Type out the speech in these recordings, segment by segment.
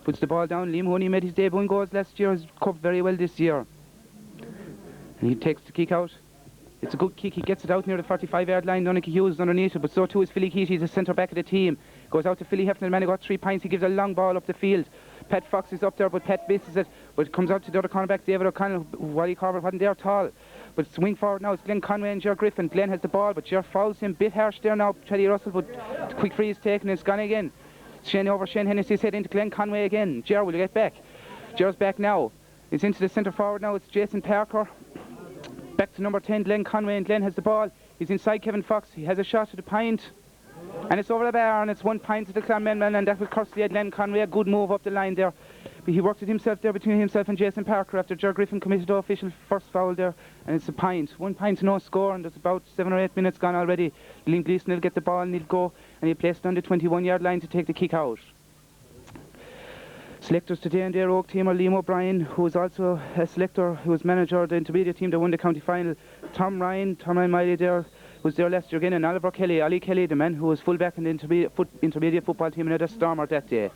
Puts the ball down. Liam Honey made his debut in goals last year. He's coped very well this year. And he takes the kick out. It's a good kick. He gets it out near the 45-yard line. Donohill Hughes underneath it, but so too is Philly Keaty. He's the centre back of the team. Goes out to Philly Hefner. The man who got 3 points. He gives a long ball up the field. Pat Fox is up there, but Pat misses it. But it comes out to the other cornerback, David O'Connell. Wally Carver wasn't there tall. But it's wing forward now. It's Glenn Conway and Ger Griffin. Glenn has the ball, but Ger fouls him. Bit harsh there now. Teddy Russell, but the quick free is taken. It's gone again. Shane Hennessy's head into Glenn Conway again. Ger will get back. Ger's back now. It's into the centre forward now. It's Jason Parker. Back to number 10, Glenn Conway, and Glenn has the ball. He's inside Kevin Fox. He has a shot at the pint. And it's over the bar, and it's 1 point to the Clonmel man, and that was courtesy of Glenn Conway. A good move up the line there. But he worked it himself there between himself and Jason Parker after Ger Griffin committed the official first foul there. And it's a pint. 1 point to no score, and there's about 7 or 8 minutes gone already. Liam Gleeson will get the ball and he'll go, and he'll place it on the 21-yard line to take the kick out. Selectors today in the Eire team are Liam O'Brien, who is also a selector, who was manager of the intermediate team that won the county final. Tom Ryan Miley there, was there last year again, and Oliver Kelly, Ollie Kelly, the man who was full-back in the intermediate football team and had a stormer that day.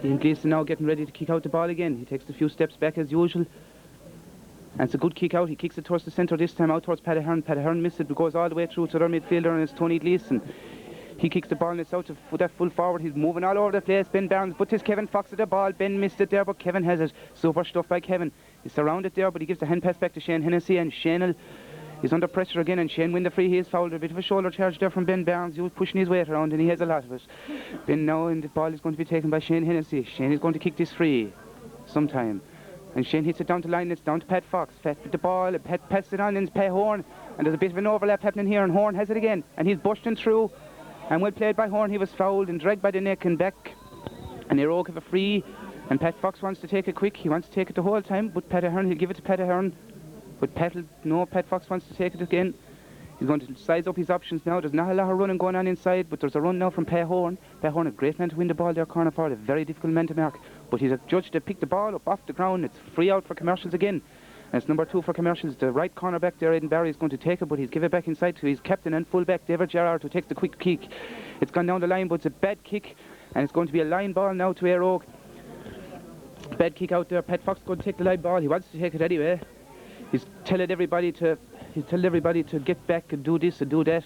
Ian Gleeson now getting ready to kick out the ball again. He takes a few steps back as usual. And it's a good kick out. He kicks it towards the centre this time, out towards Paddy Hearn. Paddy Hearn missed it, but goes all the way through to their midfielder, and it's Tony Gleeson. He kicks the ball and it's out to that full forward. He's moving all over the place. Ben Barnes puts his Kevin Fox at the ball. Ben missed it there, but Kevin has it. Super stuff by Kevin. He's surrounded there, but he gives the hand pass back to Shane Hennessy, and Shane is under pressure again, and Shane win the free. He is fouled. A bit of a shoulder charge there from Ben Barnes. He was pushing his weight around, and he has a lot of it. Ben now, and the ball is going to be taken by Shane Hennessy. Shane is going to kick this free sometime. And Shane hits it down the line. It's down to Pat Fox. Pat with the ball. Pat passes it on, and it's Pat Horn. And there's a bit of an overlap happening here, and Horn has it again. And he's bushing through. And well played by Horn. He was fouled and dragged by the neck and back. And Eire have a free. And Pat Fox wants to take it quick. He wants to take it the whole time. But Pat Hearn, he'll give it to Pat Hearn. But Pat Fox wants to take it again. He's going to size up his options now. There's not a lot of running going on inside, but there's a run now from Pat Horn. Pat Horn, a great man to win the ball there, corner forward. A very difficult man to mark. But he's a judge to pick the ball up off the ground. It's free out for Commercials again. And it's number 2 for Commercials. The right corner back there, Aidan Barry, is going to take it, but he's give it back inside to his captain and full-back, David Gerrard, who takes the quick kick. It's gone down the line, but it's a bad kick, and it's going to be a line ball now to Eire. Bad kick out there. Pat Fox is going to take the line ball. He wants to take it anyway. He's telling everybody to get back and do this and do that.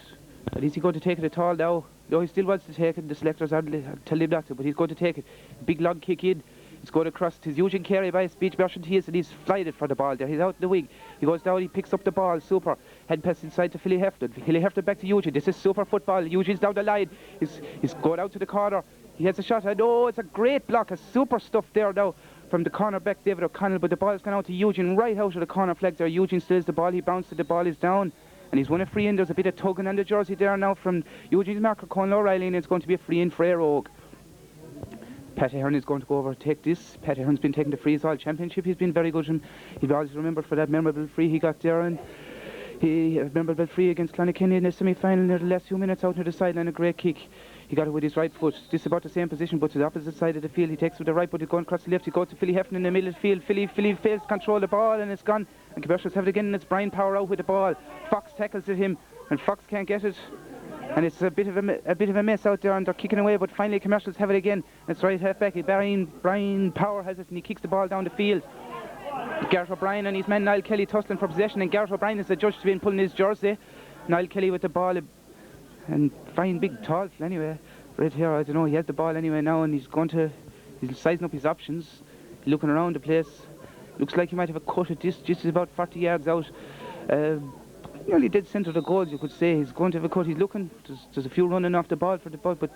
But is he going to take it at all now? No, he still wants to take it. The selectors are telling him not to, but he's going to take it. Big long kick in. It's going across his Eugene Carey by speech version to his, and he's flying it for the ball there. He's out in the wing. He goes down, he picks up the ball. Super. Head pass inside to Philly Hefton. Philly Hefton back to Eugene. This is super football. Eugene's down the line. He's going out to the corner. He has a shot. And oh, it's a great block. A super stuff there now from the corner back, David O'Connell. But the ball's gone out to Eugene right out of the corner flag there. Eugene steals the ball. He bounces. The ball is down. And he's won a free in. There's a bit of tugging on the jersey there now from Eugene's marker, Conal O'Reilly, and it's going to be a free in for Eire. Paddy Hearn is going to go over and take this. Paddy Hearn's been taking the frees all championship. He's been very good, and he'll always remembered for that memorable free he got there. And he memorable free against Clonmel in the semi-final near the last few minutes out near the sideline. A great kick. He got it with his right foot. This is about the same position, but to the opposite side of the field. He takes it with the right, but he's going across the left. He goes to Philly Hefton in the middle of the field. Philly fails to control the ball, and it's gone. And Commercials have it again, and it's Brian Power out with the ball. Fox tackles at him, and Fox can't get it. And it's a bit of a mess out there, and they're kicking away, but finally Commercials have it again. It's right half back. Brian Power has it, and he kicks the ball down the field. Gareth O'Brien and his man Niall Kelly tussling for possession, and Gareth O'Brien is the judge to be pulling his jersey. Niall Kelly with the ball, and fine big tall anyway. Right here, I don't know, he has the ball anyway now, and he's sizing up his options, looking around the place. Looks like he might have a cut at this, just about 40 yards out. Nearly dead centre of the goals, you could say. He's going to have a cut. He's looking. There's a few running off the ball for the ball, but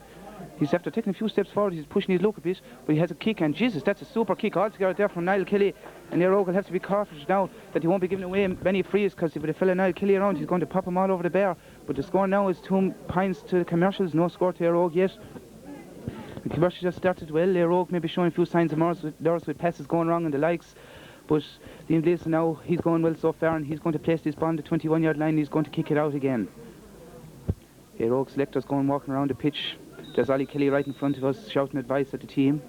he's after taking a few steps forward. He's pushing his luck a bit, but he has a kick, and Jesus, that's a super kick altogether there from Niall Kelly. And Eire will have to be cautious now that he won't be giving away many frees, because if the fella Niall Kelly around, he's going to pop him all over the bar. But the score now is 2 points to the Commercials. No score to Eire yet. The Commercials have started well. Eire maybe showing a few signs of theirs with passes going wrong and the likes. But Liam Gleeson now, he's going well so far, and he's going to place this ball on the 21-yard line. He's going to kick it out again. Eire selectors going walking around the pitch. There's Ollie Kelly right in front of us shouting advice at the team.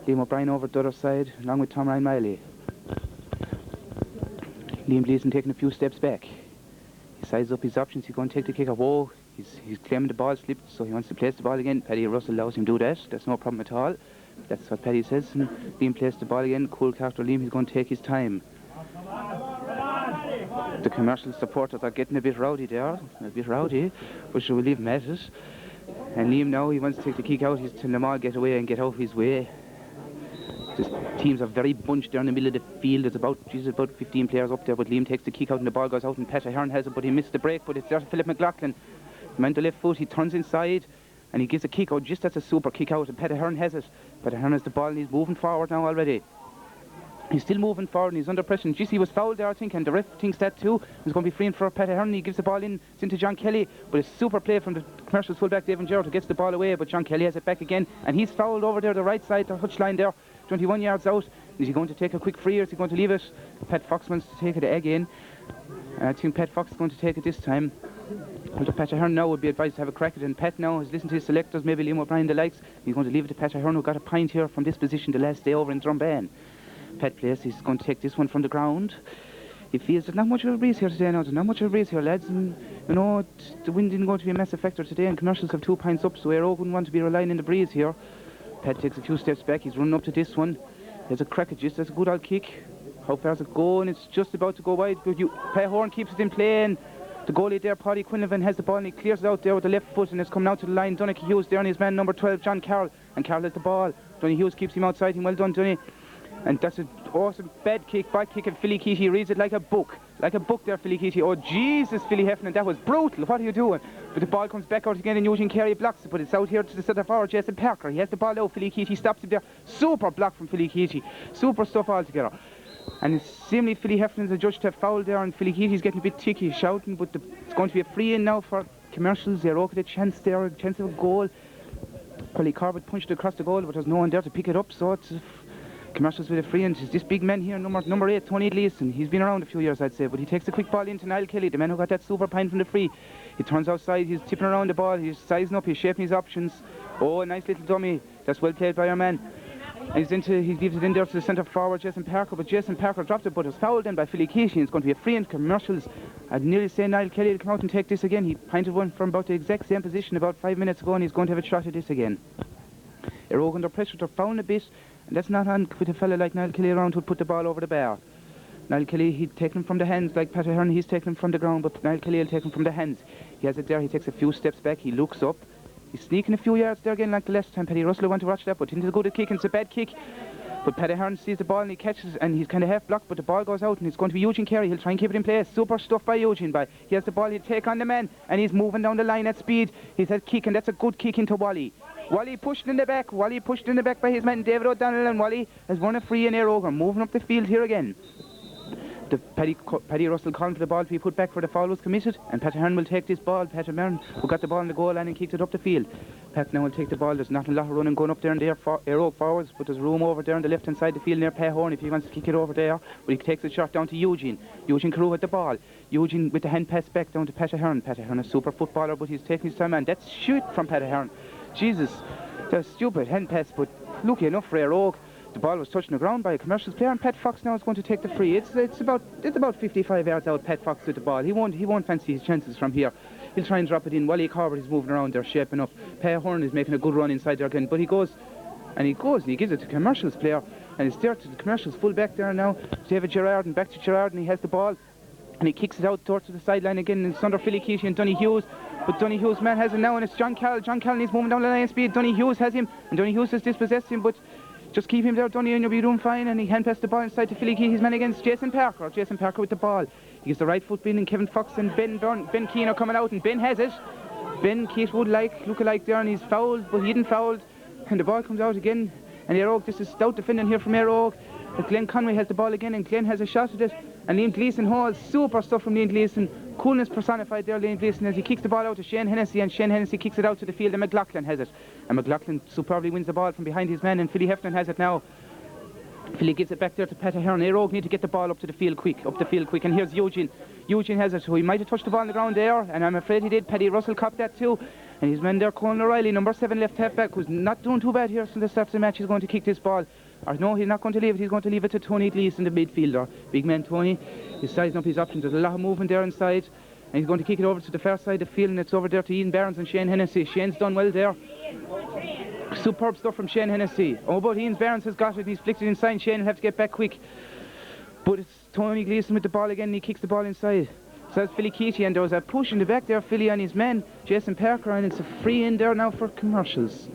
Liam O'Brien over the other side, along with Tom Ryan Miley. Liam Gleeson taking a few steps back. He sizes up his options. He's going to take the kick off. Oh, He's claiming the ball slipped, so he wants to place the ball again. Paddy Russell allows him to do that. That's no problem at all. That's what Paddy says. And Liam plays the ball again. Cool character Liam. He's going to take his time. The commercial supporters are getting a bit rowdy there. But sure, we'll leave them at it. And Liam now, he wants to take the kick out. He's telling them all get away and get out of his way. The teams are very bunched there in the middle of the field. There's about 15 players up there, but Liam takes the kick out and the ball goes out and Pat Ahern has it, but he missed the break, but it's there to Philip McLaughlin. The man on the left foot, he turns inside and he gives a kick out, just as a super kick out, and Pat Ahern has it. Pat Ahern has the ball and he's moving forward now already. He's still moving forward and he's under pressure. And he was fouled there, I think, and the ref thinks that too. He's going to be free for Pat Ahern. He gives the ball in, it's into John Kelly, but it's super play from the Commercials fullback David Gerrard, who gets the ball away, but John Kelly has it back again, and he's fouled over there, the right side, the touchline there, 21 yards out. Is he going to take a quick free or is he going to leave it? Pat Fox wants to take it again. I think Pat Fox is going to take it this time. But Pat Ahern now would be advised to have a crack at it, and Pat now has listened to his selectors, maybe Liam O'Brien the likes. He's going to leave it to Pat Ahern, who got a pint here from this position the last day over in Drumban. Pat plays, he's going to take this one from the ground. He feels there's not much of a breeze here today now, there's not much of a breeze here, lads, and you know, the wind isn't going to be a massive factor today, and Commercials have 2 pints up, so Eire wouldn't want to be relying on the breeze here. Pat takes a few steps back, he's running up to this one. There's a crack at just, that's a good old kick. How far's it going? It's just about to go wide, but Pat Horn keeps it in play, and the goalie there, Paddy Quinlivan, has the ball and he clears it out there with the left foot, and it's coming out to the line. Donohill Hughes there, and his man number 12, John Carroll, and Carroll has the ball. Donohill Hughes keeps him outside him, well done Donny. And that's an awesome bad kick, and Philly Keaty reads it like a book there, Philly Keaty. Oh Jesus, Philly Heffernan, that was brutal, what are you doing? But the ball comes back out again and Eugene Carey blocks it, but it's out here to the centre forward, Jason Parker. He has the ball out, Philly Keaty stops him there. Super block from Philly Keaty, super stuff altogether. And it's seemingly Philly Heffernan's adjudged to have fouled there, and Philly Keaty's getting a bit ticky, shouting, but it's going to be a free in now for Commercials. They're okay, a chance there, a chance of a goal. Polly Corbett punched it across the goal, but there's no one there to pick it up, so it's Commercials with a free, and it's this big man here, number 8, Tony Gleeson. He's been around a few years, I'd say, but he takes a quick ball into Niall Kelly, the man who got that super pint from the free. He turns outside, he's tipping around the ball, he's sizing up, he's shaping his options. Oh, a nice little dummy. That's well played by our man. And he leaves it in there to the centre forward, Jason Parker, but Jason Parker dropped it, but it's fouled then by Philly Keaty, and it's going to be a free in Commercials. I'd nearly say Niall Kelly will come out and take this again. He pinted one from about the exact same position about 5 minutes ago, and he's going to have a shot at this again. Eire under pressure, they're fouling a bit, and that's not on with a fella like Niall Kelly around who'd put the ball over the bar. Niall Kelly, he'd take him from the hands like Pat Ahern, he's taking him from the ground, but Niall Kelly will take him from the hands. He has it there, he takes a few steps back, he looks up, he's sneaking a few yards there again like the last time. Paddy Russell went to watch that, but into the good kick, and it's a bad kick. But Pat Ahern sees the ball and he catches it, and he's kind of half blocked, but the ball goes out, and it's going to be Eugene Carey. He'll try and keep it in place. Super stuff by Eugene. He has the ball, he'll take on the man, and he's moving down the line at speed. He's had kick, and that's a good kick into Wally. Wally pushed in the back by his man David O'Donnell, and Wally has won a free in Eire, moving up the field here again. Paddy Russell calling for the ball to be put back for the foul was committed, and Pat Ahern will take this ball. Pat Ahern, who got the ball in the goal line and kicked it up the field. Pat now will take the ball. There's not a lot of running going up there in the Eire forwards, but there's room over there on the left hand side of the field near Pat Horn if he wants to kick it over there. But he takes it short down to Eugene. Eugene Carew with the ball. Eugene with the hand pass back down to Pat Ahern. Pat Ahern, a super footballer, but he's taking his time, and that's shoot from Pat Ahern. Jesus, that's stupid hand pass, but lucky enough for Eire. The ball was touching the ground by a Commercials player, and Pat Fox now is going to take the free. It's about 55 yards out. Pat Fox with the ball. He won't fancy his chances from here. He'll try and drop it in. Wally Corbett is moving around there, shaping up. Pat Horn is making a good run inside there again, but he goes and he gives it to Commercials player, and it's there to the Commercials full back there now. David Gerrard, and back to Gerrard, and he has the ball, and he kicks it out towards the sideline again, and it's under Philly Keaty and Donohill Hughes. But Donohill Hughes' man has it now, and it's John Carroll. John Carroll is moving down the line speed. Donohill Hughes has him, and Donohill Hughes has dispossessed him, but just keep him there, Donny, and you'll be doing fine. And he hand passed the ball inside to Philly Keaty, his man against Jason Parker. Jason Parker with the ball. He gives the right foot in, and Kevin Fox and Ben Keane are coming out, and Ben has it. Ben Keith would look alike there, and he's fouled, but he didn't fouled. And the ball comes out again. And Eire, this is stout defending here from Eire. But Glenn Conway has the ball again, and Glenn has a shot at it. And Liam Gleeson holds super stuff from Liam Gleeson. Coolness personified there, Liam Gleeson, as he kicks the ball out to Shane Hennessy, and Shane Hennessy kicks it out to the field, and McLaughlin has it. And McLaughlin superbly wins the ball from behind his man, and Philly Heffernan has it now. Philly gives it back there to Pat Ahern. Eire need to get the ball up the field quick, and here's Eugene. Eugene has it, so he might have touched the ball on the ground there, and I'm afraid he did. Paddy Russell copped that too. And his man there, Colin O'Reilly, number 7 left half-back, who's not doing too bad here since the start of the match. He's going to kick this ball. Or no, he's not going to leave it. He's going to leave it to Tony Gleeson, the midfielder. Big man Tony. He's sizing up his options. There's a lot of movement there inside. And he's going to kick it over to the far side of the field, and it's over there to Ian Barnes and Shane Hennessy. Shane's done well there. Superb stuff from Shane Hennessy. Oh, but Ian Barnes has got it, and he's flicked it inside. Shane will have to get back quick. But it's Tony Gleeson with the ball again, and he kicks the ball inside. So that's Philly Keaty, and there was a push in the back there, Philly on his man, Jason Parker, and it's a free in there now for Commercials.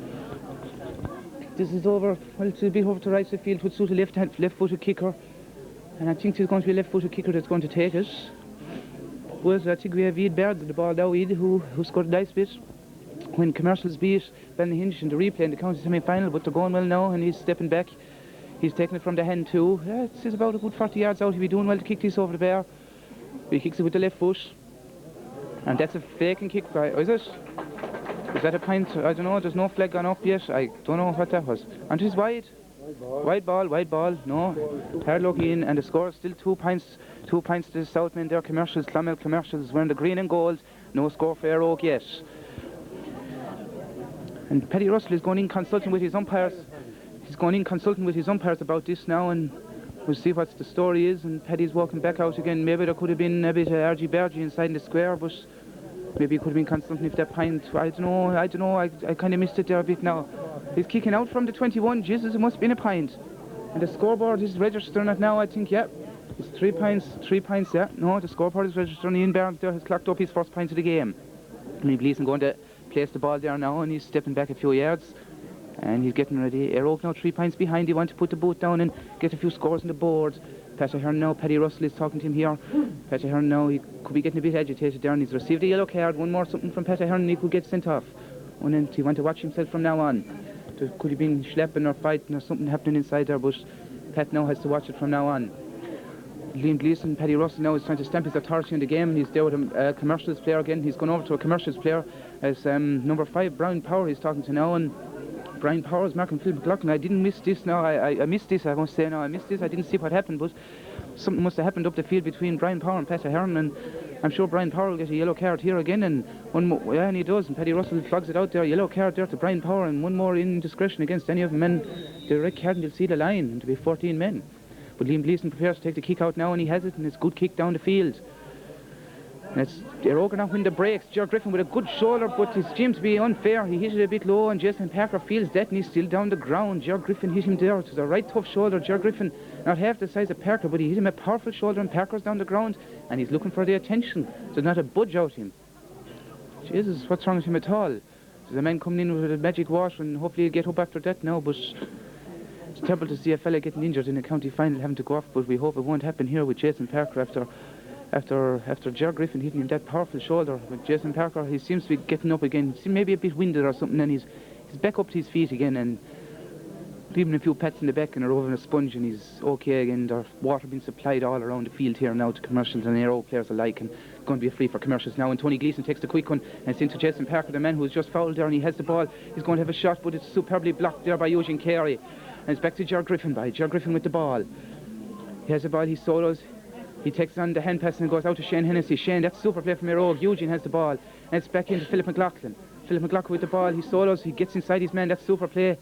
This is over, well, it's a bit over to right of the field, would suit a left-footed kicker. And I think there's going to be a left-footed kicker that's going to take it. Well, I think we have Ed Baird at the ball now, Ed, who scored a nice bit when Commercials beat Ballyhinch in the replay in the county semi-final, but they're going well now, and he's stepping back. He's taking it from the hand too. Yeah, it's about a good 40 yards out. He'll be doing well to kick this over the bar. He kicks it with the left foot. And that's a faking kick, is it? Is that a pint? I don't know, there's no flag gone up yet. I don't know what that was. And it's wide. Wide ball, no. Hard luck in, and the score is still 2 points. 2 points to the Southland there. Clonmel Commercials wearing the green and gold. No score for Eire Oak yet. And Paddy Russell is going in consulting with his umpires. He's going in consulting with his umpires about this now, and we'll see what the story is. And Paddy's walking back out again. Maybe there could have been a bit of argy-bargy inside the square, but maybe he could have been consulting if that pint. I don't know. I kind of missed it there a bit now. He's kicking out from the 21. Jesus, it must have been a pint. And the scoreboard is registering it now, I think, yeah. It's 3 pints, yeah. No, the scoreboard is registering. Ian Barnes there has clocked up his first pint of the game. Liam Gleeson going to place the ball there now, and he's stepping back a few yards. And he's getting ready. Eire Oak now 3 points behind. He wants to put the boot down and get a few scores on the board. Paddy Hearn now, Paddy Russell is talking to him here. Paddy Hearn now, he could be getting a bit agitated there, and he's received a yellow card. One more something from Paddy Hearn and he could get sent off. And then he wants to watch himself from now on. There could have been schlepping or fighting or something happening inside there, but Pat now has to watch it from now on. Liam Gleeson, Paddy Russell now is trying to stamp his authority in the game. He's there with a Commercials player again. He's gone over to a Commercials player as number 5, Brian Power, he's talking to now. And Brian Power's marking Phil McLaughlin. I didn't miss this now. I missed this, I must say now. I missed this. I didn't see what happened, but something must have happened up the field between Brian Power and Paddy Hearn, and I'm sure Brian Power will get a yellow card here again, and one more, yeah, and he does, and Paddy Russell flogs it out there, yellow card there to Brian Power, and one more indiscretion against any of them, and the red card, and you'll see the line, and to be 14 men. But Liam Gleeson prepares to take the kick out now, and he has it, and it's a good kick down the field. And it's Eire Oak now when the breaks. Ger Griffin with a good shoulder, but it seems to be unfair. He hit it a bit low, and Jason Parker feels that, and he's still down the ground. Ger Griffin hit him there. It was a right tough shoulder. Ger Griffin, not half the size of Parker, but he hit him a powerful shoulder, and Parker's down the ground, and he's looking for the attention. There's not a budge out him. Jesus, what's wrong with him at all? There's a man coming in with a magic wash, and hopefully he'll get up after that now, but it's terrible to see a fella getting injured in a county final having to go off, but we hope it won't happen here with Jason Parker after Ger Griffin hitting him that powerful shoulder. With Jason Parker, he seems to be getting up again. He's maybe a bit winded or something, and he's back up to his feet again, and leaving a few pats in the back and are over a sponge, and he's okay again. There's water being supplied all around the field here now to Commercials and Eire Oak players alike, and going to be a free for Commercials now. And Tony Gleeson takes the quick one, and it's into Jason Parker, the man who was just fouled there, and he has the ball. He's going to have a shot, but it's superbly blocked there by Eugene Carey. And it's back to Ger Griffin Ger Griffin with the ball. He has the ball, he solos. He takes on the hand pass and goes out to Shane Hennessy. Shane, that's super play from Eire Oak. Eugene has the ball. And it's back into Philip McLaughlin. Philip McLaughlin with the ball. He solos. He gets inside his man. That's super play.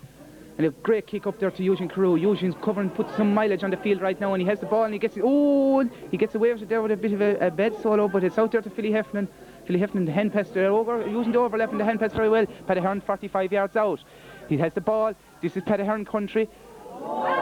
And a great kick up there to Eugene Carew. Eugene's covering, puts some mileage on the field right now, and he has the ball, and he gets it. Oh, he gets away with it there with a bit of a bad solo, but it's out there to Philly Heffernan. Philly Heffernan, the hand pass there, using the overlap and the hand pass very well. Paddy Hearn 45 yards out. He has the ball. This is Paddy Hearn country.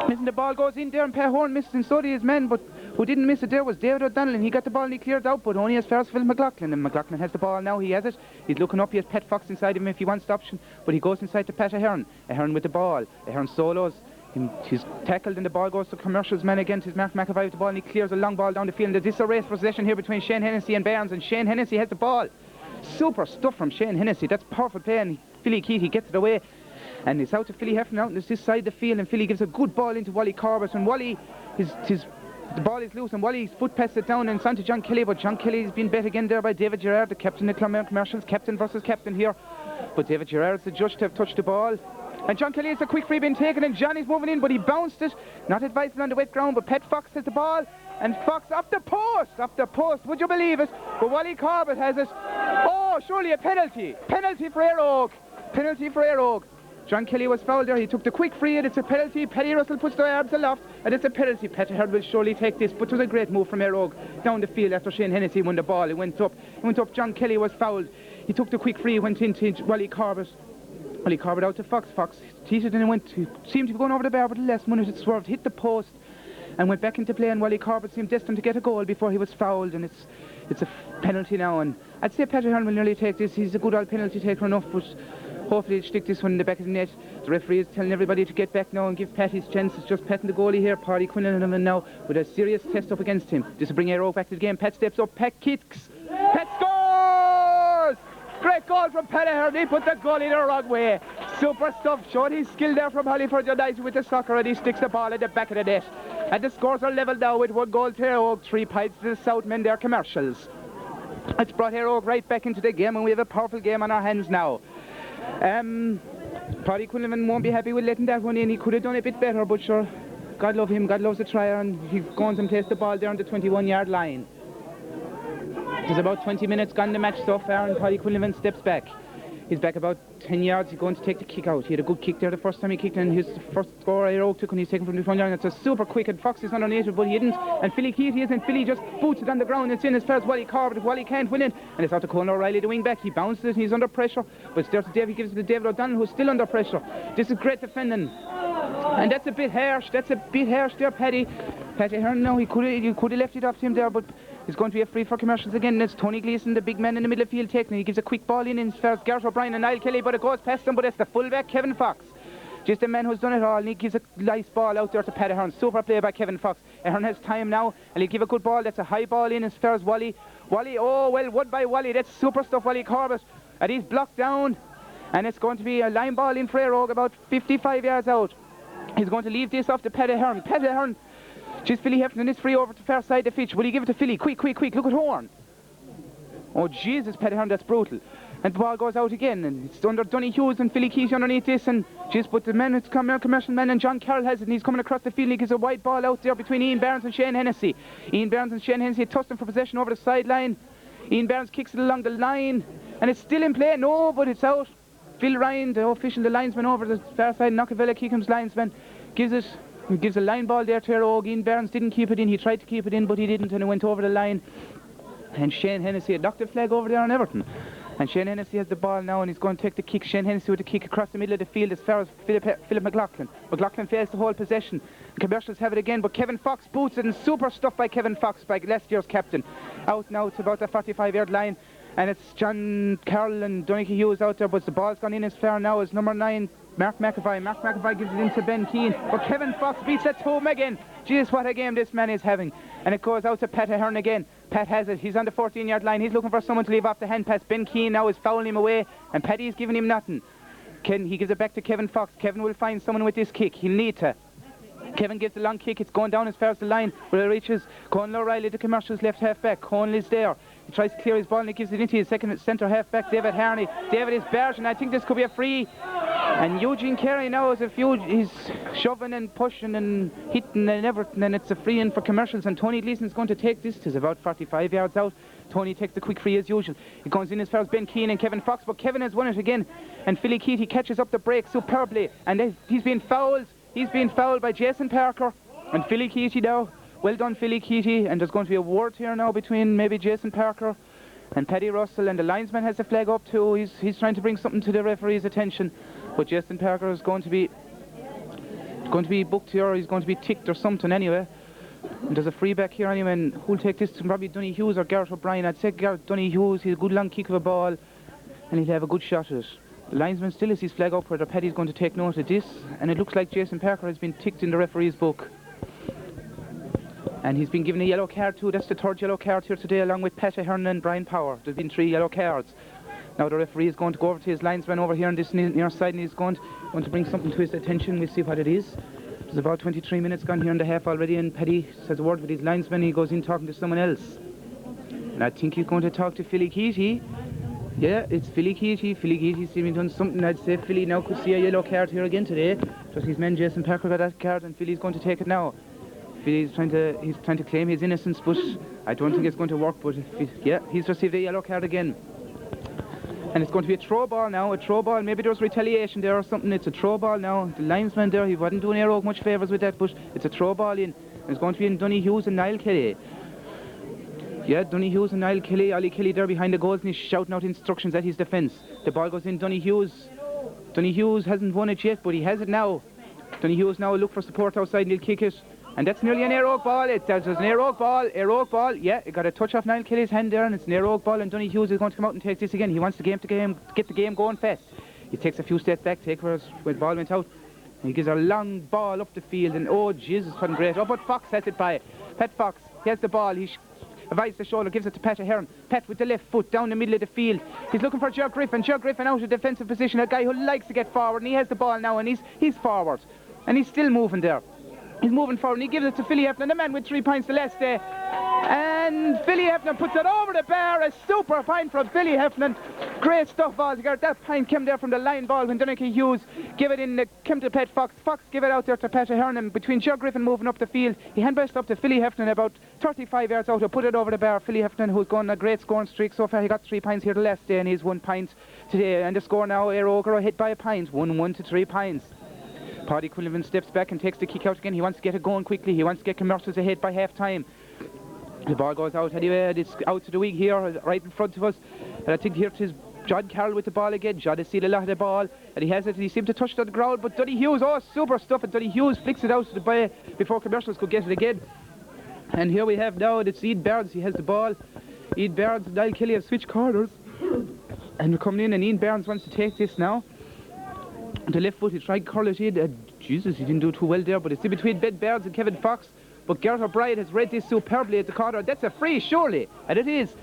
Listen, the ball goes in there, and Paddy Hearn misses, and so did his men, but who didn't miss it there was David O'Donnell, and he got the ball and he cleared out, but only as far as Phil McLaughlin, and McLaughlin has the ball now. He has it. He's looking up. He has Pat Fox inside him if he wants the option, but he goes inside to Paddy Hearn. Hearn with the ball. Hearn solos. He's tackled, and the ball goes to Commercials man again. His Mark McAvoy with the ball, and he clears a long ball down the field. There's a race for possession here between Shane Hennessy and Barnes, and Shane Hennessy has the ball. Super stuff from Shane Hennessy. That's powerful play, and Philly Keaty gets it away. And it's out to Philly Heffernan out on this side of the field, and Philly gives a good ball into Wally Corbett, and Wally, the ball is loose, and Wally's foot passes it down, and it's on to John Kelly, but John Kelly's been bet again there by David Gerard, the captain of Clonmel Commercials, captain versus captain here. But David Gerard's the judge to have touched the ball. And John Kelly has a quick free been taken, and Johnny's moving in, but he bounced it. Not advising on the wet ground, but Pat Fox has the ball, and Fox off the post, would you believe it? But Wally Corbett has it. Oh, surely a penalty. Penalty for Eire Oak. John Kelly was fouled there. He took the quick free and it's a penalty. Paddy Russell puts the arms aloft and it's a penalty. Paddy Hearn will surely take this, but it was a great move from Eire down the field after Shane Hennessy won the ball. It went up. John Kelly was fouled. He took the quick free, went into Wally Corbett. Wally Corbett out to Fox. Fox teased and went to, seemed to be going over the bar, but the last minute it swerved, hit the post and went back into play, and Wally Corbett seemed destined to get a goal before he was fouled, and it's a penalty now. And I'd say Paddy Hearn will nearly take this. He's a good old penalty taker enough, but hopefully he'll stick this one in the back of the net. The referee is telling everybody to get back now and give Pat his chance. It's just patting the goalie here, Paddy Quinlan, now with a serious test up against him. This will bring Eire back to the game. Pat steps up, Pat kicks, Pat scores! Great goal from Paddy Hearn. He put the goalie the wrong way. Super stuff. Showed his skill there from Hollyford United with the soccer, and he sticks the ball in the back of the net. And the scores are level now with 1 goal to Eire, 3 points to the Southmen, their commercials. It's brought Eire right back into the game, and we have a powerful game on our hands now. Paddy Quinlan won't be happy with letting that one in. He could have done a bit better, but sure, God love him, God loves a trier, and he goes and plays the ball there on the 21-yard line. There's about 20 minutes gone the match so far, and Paddy Quinlan steps back. He's back about 10 yards. He's going to take the kick out. He had a good kick there the first time he kicked, and his first score Eire took when he's taken from the front line. It's a super quick, and Fox is underneath it, but he didn't. And Philly Keaty is, and Philly just boots it on the ground. It's in as far as Wally Corbett. Wally can't win it, and it's out to Colin O'Reilly, the wing back. He bounces it, he's under pressure, but it's there to David. He gives it to David O'Donnell, who's still under pressure. This is great defending, and that's a bit harsh. That's a bit harsh there, Paddy Hearn. Now he could have left it off to him there, but it's going to be a free for commercials again. It's Tony Gleeson, the big man in the middle of the field, taking it. He gives a quick ball in as far as Gareth O'Brien and Niall Kelly, but it goes past them. But it's the fullback, Kevin Fox. Just a man who's done it all, and he gives a nice ball out there to Paddy Hearn. Super play by Kevin Fox. Hearn has time now, and he'll give a good ball. That's a high ball in as far as Wally, oh well, won by Wally. That's super stuff, Wally Corbett. And he's blocked down, and it's going to be a line ball in for Eire, about 55 yards out. He's going to leave this off to Paddy Hearn. Paddy Hearn, just Philly Heffernan is free over to far side of the pitch. Will he give it to Philly? Quick, look at Horn. Oh Jesus, Paddy Hearn, that's brutal. And the ball goes out again, and it's under Donohill and Philly Keaty underneath this, and just but the man, it's commercial man, and John Carroll has it, and he's coming across the field. He gives a wide ball out there between Ian Barnes and Shane Hennessy. Ian Barnes and Shane Hennessy tossed him for possession over the sideline. Ian Barnes kicks it along the line, and it's still in play. No, but it's out. Phil Ryan, the official, the linesman over the far side, Knockavella Keekham's linesman, gives a line ball there to Eire. Ian Barnes didn't keep it in. He tried to keep it in, but he didn't, and it went over the line. And Shane Hennessy had knocked the flag over there on Everton. And Shane Hennessy has the ball now, and he's going to take the kick. Shane Hennessy with the kick across the middle of the field as far as Philip McLaughlin. McLaughlin fails to hold possession. The commercials have it again, but Kevin Fox boots it, and super stuff by Kevin Fox, by last year's captain. Out now to about the 45-yard line, and it's John Carroll and Donegie Hughes out there, but the ball's gone in as far now as number 9, Mark McAvoy. Mark McAvoy gives it into Ben Keane, but Kevin Fox beats it home again. Jesus, what a game this man is having. And it goes out to Paddy Hearn again. Pat has it. He's on the 14-yard line. He's looking for someone to leave off the hand pass. Ben Keane now is fouling him away, and Paddy's giving him nothing. He gives it back to Kevin Fox. Kevin will find someone with this kick. He'll need to. Kevin gives the long kick. It's going down as far as the line, where it reaches Conal O'Reilly, the commercials left half back. Conal is there. He tries to clear his ball, and he gives it into his second centre half back, David Harney. David is barged, and I think this could be a free. And Eugene Carey now is he's shoving and pushing and hitting and everything, and it's a free in for commercials. And Tony Gleeson's going to take this. It's about 45 yards out. Tony takes the quick free as usual. He goes in as far as Ben Keane and Kevin Fox, but Kevin has won it again. And Philly Keaty catches up the break superbly, and he's been fouled. He's been fouled by Jason Parker and Philly Keaty now. Well done, Philly Keaty. And there's going to be a word here now between maybe Jason Parker and Paddy Russell, and the linesman has the flag up too. He's trying to bring something to the referee's attention, but Jason Parker is going to be booked here, or he's going to be ticked or something anyway. And there's a free back here anyway, and who'll take this to probably Donny Hughes or Gareth O'Brien. I'd say Donny Hughes. He's a good long kick of a ball, and he'll have a good shot at it. The linesman still has his flag up, whether Paddy's going to take note of this, and it looks like Jason Parker has been ticked in the referee's book. And he's been given a yellow card too. That's the third yellow card here today, along with Paddy Hearn and Brian Power. There's been 3 yellow cards. Now the referee is going to go over to his linesman over here on this near side, and he's going to bring something to his attention. We'll see what it is. There's about 23 minutes gone here in the half already, and Paddy says a word with his linesman. He goes in talking to someone else, and I think he's going to talk to Philly Keaty. Yeah, it's Philly Keaty. Philly Keaty's been done something. I'd say Philly now could see a yellow card here again today. Just his man Jason Parker got that card, and Philly's going to take it now. Philly's trying to claim his innocence, but I don't think it's going to work. But he's received a yellow card again. And it's going to be a throw ball now, a throw ball. Maybe there's retaliation there or something. It's a throw ball now. The linesman there, he wasn't doing Eire much favours with that, but it's a throw ball in. And it's going to be in Donohill and Niall Kelly. Yeah, Donohill and Niall Kelly. Ollie Kelly there behind the goals and he's shouting out instructions at his defence. The ball goes in Donohill. Donohill hasn't won it yet, but he has it now. Donohill now will look for support outside and he'll kick it. And that's nearly an Eire ball. There's an Eire ball. Yeah, it got a touch off Niall Kelly's hand there, and it's an Eire ball. And Donohill is going to come out and take this again. He wants get the game going fast. He takes a few steps back, where the ball went out. And he gives a long ball up the field, and oh Jesus, wasn't great. Oh, but Fox has it by Pat Fox. He has the ball. He divides the shoulder, gives it to Pat Ahern. Pat with the left foot down the middle of the field. He's looking for Joe Griffin. Joe Griffin out of defensive position, a guy who likes to get forward, and he has the ball now, and he's forward, and he's still moving there. He's moving forward and he gives it to Philly Hefner, the man with 3 points to less there. And Philly Hefner puts it over the bar. A super point from Philly Hefner. Great stuff, Oscar. That point came there from the line ball when Donohill Hughes give it in, came to Pat Fox. Fox give it out there to Pat Ahern, and between Joe Griffin moving up the field, he handballed up to Philly Hefner about 35 yards out to put it over the bar. Philly Hefner, who's gone a great scoring streak so far, he got 3 points here the last day and he's 1 point today. And the score now, Eire hit by a point, 1-1 to 3 points. Paddy Quinlivan steps back and takes the kick out again. He wants to get it going quickly. He wants to get Commercials ahead by half time. The ball goes out anyway. It's out to the wing here, right in front of us. And I think here it is John Carroll with the ball again. John has seen a lot of the ball, and he has it. He seemed to touch it on the ground, but Donohill Hughes, oh, super stuff. And Donohill Hughes flicks it out to the bay before Commercials could get it again. And here we have now, it's Ian Barnes. He has the ball. Ian Barnes and Niall Kelly have switched corners. And we're coming in, and Ian Barnes wants to take this now. The left foot, he tried to curl it in. Jesus, he didn't do too well there, but it's in between Ben Barnes and Kevin Fox. But Gareth O'Brien has read this superbly at the corner. That's a free, surely. And it is.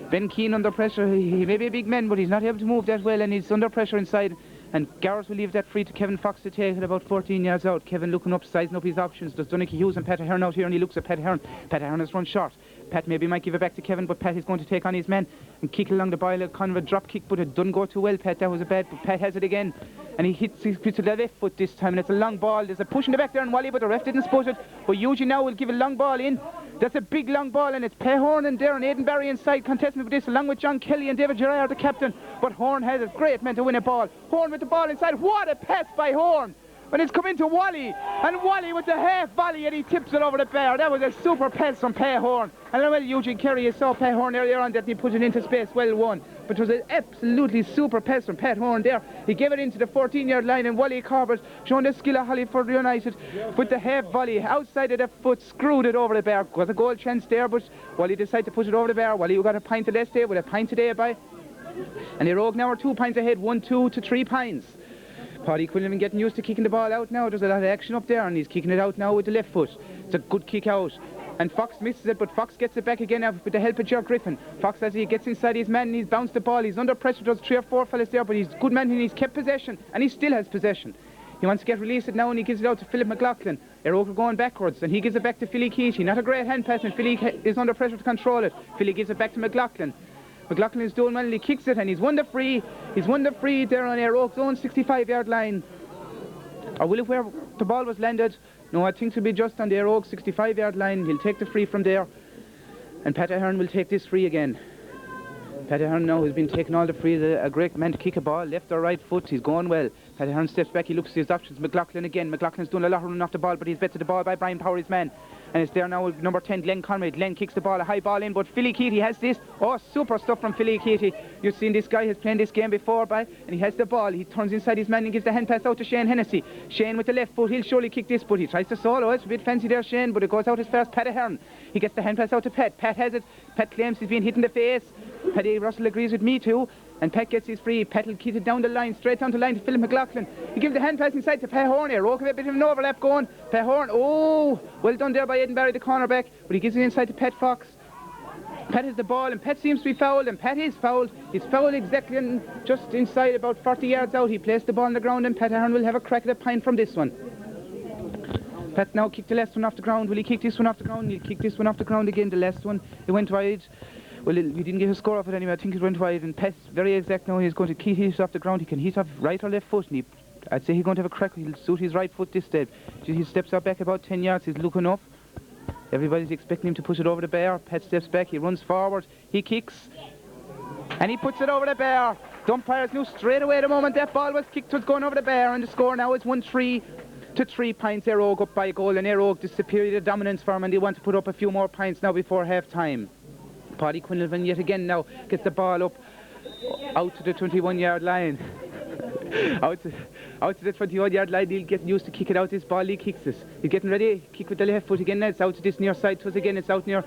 Ben Keane under pressure. He may be a big man, but he's not able to move that well, and he's under pressure inside. And Gareth will leave that free to Kevin Fox to take it about 14 yards out. Kevin looking up, sizing up his options. There's Donohill Hughes and Pat Ahern out here, and he looks at Pat Ahern. Pat Ahern has run short. Pat maybe might give it back to Kevin, but Pat is going to take on his man and kick along the ball, kind of a drop kick, but it doesn't go too well, Pat. That was a bad, but Pat has it again. And he hits with the left foot this time, and it's a long ball. There's a push in the back there, and Wally, but the ref didn't spot it. But Eugene now will give a long ball in. That's a big long ball, and it's Pay Horn and there, and Aidan Barry inside contesting for this, along with John Kelly and David Gerard, the captain. But Horn has a great man to win a ball. Horn with the ball inside. What a pass by Horn! When it's come into Wally, and Wally with the half volley, and he tips it over the bar. That was a super pass from Pay Horn. And well, Eugene Kerry, you saw Pay Horn earlier on that he put it into space, well won. But it was an absolutely super pass from Pat Horn there. He gave it into the 14-yard line, and Wally Corbett, showing the skill of Hollyford United, with the half volley outside of the foot, screwed it over the bar. Was a goal chance there, but Wally decided to put it over the bar. Wally, who got a pint of last day, with a pint today by. And the Rogue now are 2 pints ahead, 1-2 to 3 pints. Paddy Quinlivan getting used to kicking the ball out now. There's a lot of action up there, and he's kicking it out now with the left foot. It's a good kick out. And Fox misses it, but Fox gets it back again now with the help of Joe Griffin. Fox, as he gets inside his man, and he's bounced the ball. He's under pressure. There's 3 or 4 fellas there, but he's a good man, and he's kept possession, and he still has possession. He wants to get released now, and he gives it out to Philip McLaughlin. Eire going backwards, and he gives it back to Philly Keaty. Not a great hand pass, and Philly is under pressure to control it. Philly gives it back to McLaughlin. McLaughlin is doing well, and he kicks it, and he's won the free. He's won the free there on Eire's own 65-yard line. Or will it where the ball was landed? No, I think it'll be just on the Eire 65-yard line. He'll take the free from there. And Pat Ahern will take this free again. Pat Ahern now has been taking all the frees. A great man to kick a ball, left or right foot. He's going well. Pat Ahern steps back, he looks at his options. McLaughlin again. McLaughlin's doing a lot of running off the ball, but he's betted the ball by Brian Power, his man. And it's there now with number 10, Glenn Conway. Glenn kicks the ball, a high ball in, but Philly Keaty has this. Oh, super stuff from Philly Keaty. You've seen this guy has played this game before, and he has the ball. He turns inside his man and gives the hand pass out to Shane Hennessy. Shane with the left foot, he'll surely kick this, but he tries to solo. It's a bit fancy there, Shane, but it goes out as far as Pat Ahern. He gets the hand pass out to Pat. Pat has it. Pat claims he's been hit in the face. Paddy Russell agrees with me too. And Pat gets his free. Pat will keep it down the line, straight down the line to Philip McLaughlin. He gives the hand pass inside to Pay Horn here. Okay, a bit of an overlap going. Pay Horn, oh, well done there by Aidan Barry, the cornerback. But he gives it inside to Pat Fox. Pat has the ball, and Pat seems to be fouled, and Pat is fouled. He's fouled exactly just inside, about 40 yards out. He placed the ball on the ground, and Pat Ahern will have a crack at a pint from this one. Pat now kicked the last one off the ground. Will he kick this one off the ground? He'll kick this one off the ground again. The last one, it went wide. Well, he didn't get a score off it anyway. I think it went wide, and Pat's very exact now. He's going to keep his off the ground. He can hit off right or left foot, and I'd say he's going to have a crack. He'll suit his right foot this step. He steps out back about 10 yards. He's looking up. Everybody's expecting him to push it over the bar. Pat steps back. He runs forward. He kicks, and he puts it over the bar. Umpires knew straight away the moment that ball was kicked was going over the bar, and the score now is 1-3 to 3 points. Eire up by a goal, and Eire the superior dominance for them, and they want to put up a few more points now before half time. Paddy Quinlivan yet again now gets the ball up out to the 21-yard line. out to the 21-yard line. He'll get used to kick it out this ball. He kicks this. He's getting ready. Kick with the left foot again. It's out to this near side to us again. It's out near